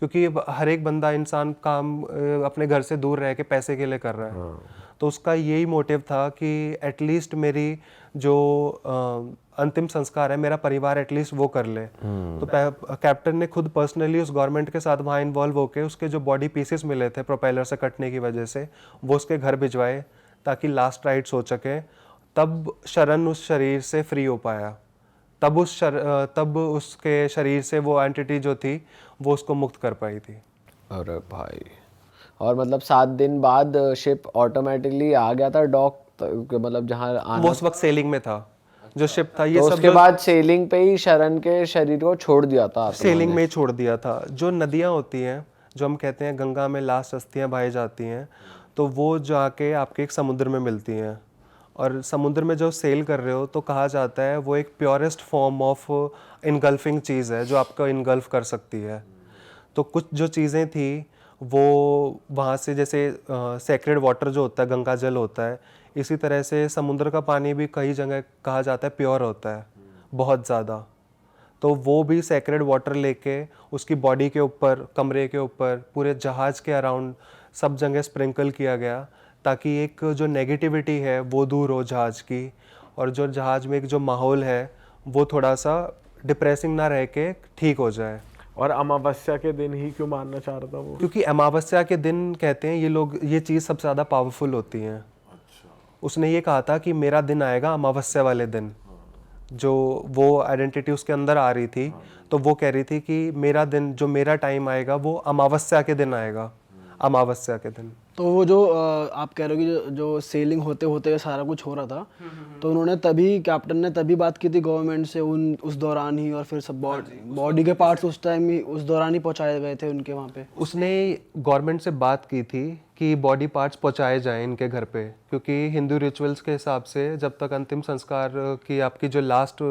क्योंकि हर एक बंदा इंसान काम अपने घर से दूर रह के पैसे के लिए कर रहा है, तो उसका यही मोटिव था कि एटलीस्ट मेरी जो अंतिम संस्कार है, मेरा परिवार एटलीस्ट वो कर ले। तो कैप्टन ने खुद पर्सनली उस गवर्नमेंट के साथ वहाँ इन्वॉल्व होकर उसके जो बॉडी पीसेस मिले थे प्रोपेलर से कटने की वजह से, वो उसके घर भिजवाए ताकि लास्ट राइट्स हो सके। तब शरण उस शरीर से फ्री हो पाया, तब उसके शरीर से वो एंटिटी जो थी वो उसको मुक्त कर पाई थी। अरे भाई, और मतलब 7 दिन बाद शिप ऑटोमेटिकली आ गया था डॉक, मतलब जहाँ आना, वो उस वक्त सेलिंग में था जो शिप था। ये तो सब उसके बाद सेलिंग पे ही शरण के शरीर को छोड़ दिया था आत्मा सेलिंग ने। में ही छोड़ दिया था। जो नदियाँ होती हैं, जो हम कहते हैं गंगा में लास्ट अस्थियाँ बहाई जाती हैं, तो वो जाके आपके एक समुद्र में मिलती हैं, और समुद्र में जो सेल कर रहे हो तो कहा जाता है वो एक प्योरेस्ट फॉर्म ऑफ इनगल्फिंग चीज़ है जो आपको इनगल्फ कर सकती है। तो कुछ जो चीज़ें थी वो वहाँ से, जैसे सेक्रेड वाटर जो होता है, गंगा जल होता है, इसी तरह से समुद्र का पानी भी कई जगह कहा जाता है प्योर होता है बहुत ज़्यादा। तो वो भी सेक्रेड वाटर लेके उसकी बॉडी के ऊपर, कमरे के ऊपर, पूरे जहाज़ के अराउंड सब जगह स्प्रिंकल किया गया, ताकि एक जो नेगेटिविटी है वो दूर हो जहाज़ की, और जो जहाज़ में एक जो माहौल है वो थोड़ा सा डिप्रेसिंग ना रह के ठीक हो जाए। और अमावस्या के दिन ही क्यों मानना चाह रहा था वो? क्योंकि अमावस्या के दिन कहते हैं ये लोग, ये चीज़ सबसे ज़्यादा पावरफुल होती है। उसने ये कहा था कि मेरा दिन आएगा अमावस्या वाले दिन, जो वो आइडेंटिटी उसके अंदर आ रही थी, तो वो कह रही थी कि मेरा दिन, जो मेरा टाइम आएगा वो अमावस्या के दिन आएगा, अमावस्या के दिन। तो वो जो आप कह रहे हो कि जो सेलिंग होते होते सारा कुछ हो रहा था, तो उन्होंने तभी, कैप्टन ने तभी बात की थी गवर्नमेंट से उस दौरान ही, और फिर सब बॉडी के पार्ट्स उस टाइम ही, उस दौरान ही पहुंचाए गए थे उनके वहाँ पे। उसने गवर्नमेंट से बात की थी कि बॉडी पार्ट्स पहुंचाए जाएं इनके घर पे, क्योंकि हिंदू रिचुअल्स के हिसाब से जब तक अंतिम संस्कार की आपकी जो लास्ट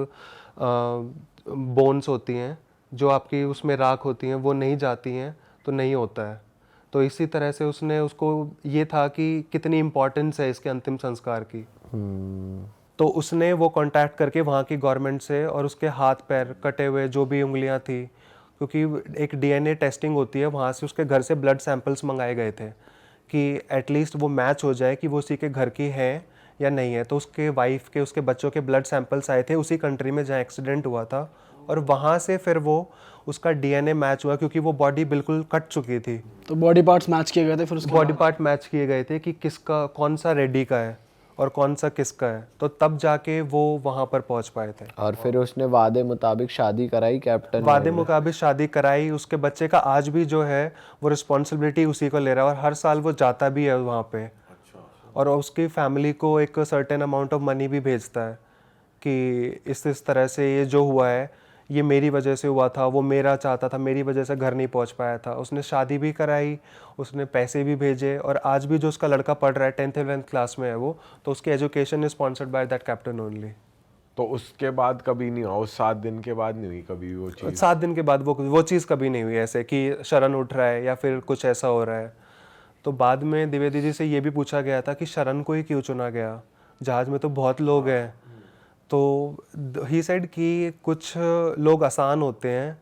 बोन्स होती हैं, जो आपकी उसमें राख होती हैं, वो नहीं जाती हैं तो नहीं होता है। तो इसी तरह से उसने, उसको ये था कि कितनी इम्पोर्टेंस है इसके अंतिम संस्कार की। तो उसने वो कांटेक्ट करके वहाँ की गवर्नमेंट से, और उसके हाथ पैर कटे हुए जो भी उंगलियाँ थी, क्योंकि एक डीएनए टेस्टिंग होती है, वहाँ से उसके घर से ब्लड सैंपल्स मंगाए गए थे कि एटलीस्ट वो मैच हो जाए कि वो उसी के घर की है या नहीं है। तो उसके वाइफ के, उसके बच्चों के ब्लड सैंपल्स आए थे उसी कंट्री में जहाँ एक्सीडेंट हुआ था, और वहाँ से फिर वो उसका डीएनए मैच हुआ, क्योंकि वो बॉडी बिल्कुल कट चुकी थी। तो बॉडी पार्ट्स मैच किए गए थे फिर उसके बॉडी पार्ट मैच किए गए थे कि किसका, कौन सा रेड्डी का है और कौन सा किसका है, तो तब जाके वो वहाँ पर पहुँच पाए थे। और फिर उसने वादे मुताबिक शादी कराई कैप्टन ने। वादे मुताबिक शादी कराई। उसके बच्चे का आज भी जो है वो रिस्पॉन्सिबिलिटी उसी को ले रहा है, और हर साल वो जाता भी है वहाँ पे, और उसकी फैमिली को एक सर्टेन अमाउंट ऑफ मनी भी भेजता है कि इस तरह से ये जो हुआ है ये मेरी वजह से हुआ था, वो मेरा चाहता था, मेरी वजह से घर नहीं पहुंच पाया था। उसने शादी भी कराई, उसने पैसे भी भेजे, और आज भी जो उसका लड़का पढ़ रहा है 10th 11th क्लास में है वो, तो उसकी education is sponsored by that captain only. तो उसके बाद कभी नहीं हुआ, उस 7 दिन के बाद नहीं हुई कभी वो चीज़? 7 दिन के बाद वो चीज़ कभी नहीं हुई ऐसे कि शरण उठ रहा है या फिर कुछ ऐसा हो रहा है। तो बाद में द्विवेदी जी से ये भी पूछा गया था कि शरण को ही क्यों चुना गया, जहाज़ में तो बहुत लोग हैं। तो ही सेड कि कुछ लोग आसान होते हैं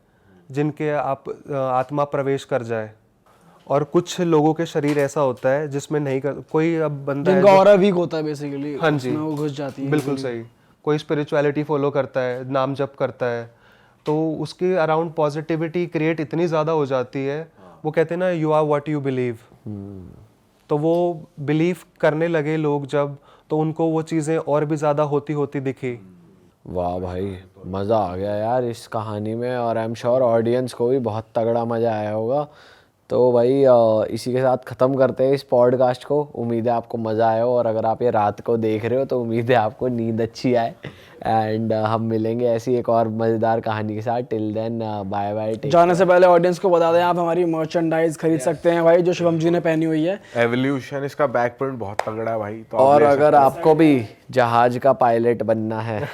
जिनके आत्मा प्रवेश कर जाए, और कुछ लोगों के शरीर ऐसा होता है जिसमें नहीं कर, कोई अब बंदा है जिनका ऑरा वीक होता है बेसिकली, हाँ जी, उसमें वो घुस जाती है। बिल्कुल सही। कोई स्पिरिचुअलिटी फॉलो करता है, नाम जप करता है, तो उसके अराउंड पॉजिटिविटी क्रिएट इतनी ज़्यादा हो जाती है, वो कहते हैं ना, you are what you believe. तो वो बिलीव करने लगे लोग जब, तो उनको वो चीज़ें और भी ज़्यादा होती होती दिखी। वाह भाई, मज़ा आ गया यार इस कहानी में, और आई एम श्योर ऑडियंस को भी बहुत तगड़ा मज़ा आया होगा। तो भाई इसी के साथ ख़त्म करते हैं इस पॉडकास्ट को। उम्मीद है आपको मज़ा आया हो, और अगर आप ये रात को देख रहे हो तो उम्मीद है आपको नींद अच्छी आए। एंड हम मिलेंगे ऐसी एक और मज़ेदार कहानी के साथ। Till then bye bye. जाने से पहले ऑडियंस को बता दें, आप हमारी मर्चेंडाइज खरीद सकते हैं भाई, जो शिवम जी ने पहनी हुई है। एवोल्यूशन, इसका बैक प्रिंट बहुत तगड़ा है भाई। तो आप और ले अगर सकते हो। आपको भी जहाज का पायलट बनना है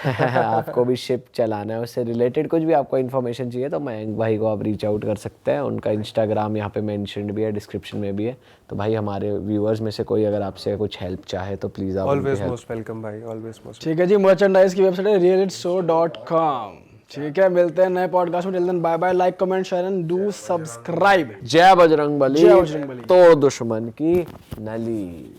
आपको भी शिप चलाना है, उससे रिलेटेड कुछ भी आपको इन्फॉर्मेशन चाहिए तो मयंक भाई को आप रीच आउट कर सकते हैं। उनका इंस्टाग्राम यहाँ पे मेंशन्ड भी है, डिस्क्रिप्शन में भी है। तो भाई हमारे व्यूअर्स में से कोई अगर आपसे कुछ हेल्प चाहे तो प्लीज़ आप उनकी ऑलवेज help- मोस्ट वेलकम भाई, ऑलवेज मोस्ट। ठीक है जी, मर्चेंडाइज की वेबसाइट है realitstore.com। ठीक है, मिलते हैं नए पॉडकास्ट में। Till then bye bye, like comment share and do subscribe. जय बजरंग बली, जय बजरंग बली। तो दुश्मन की नली।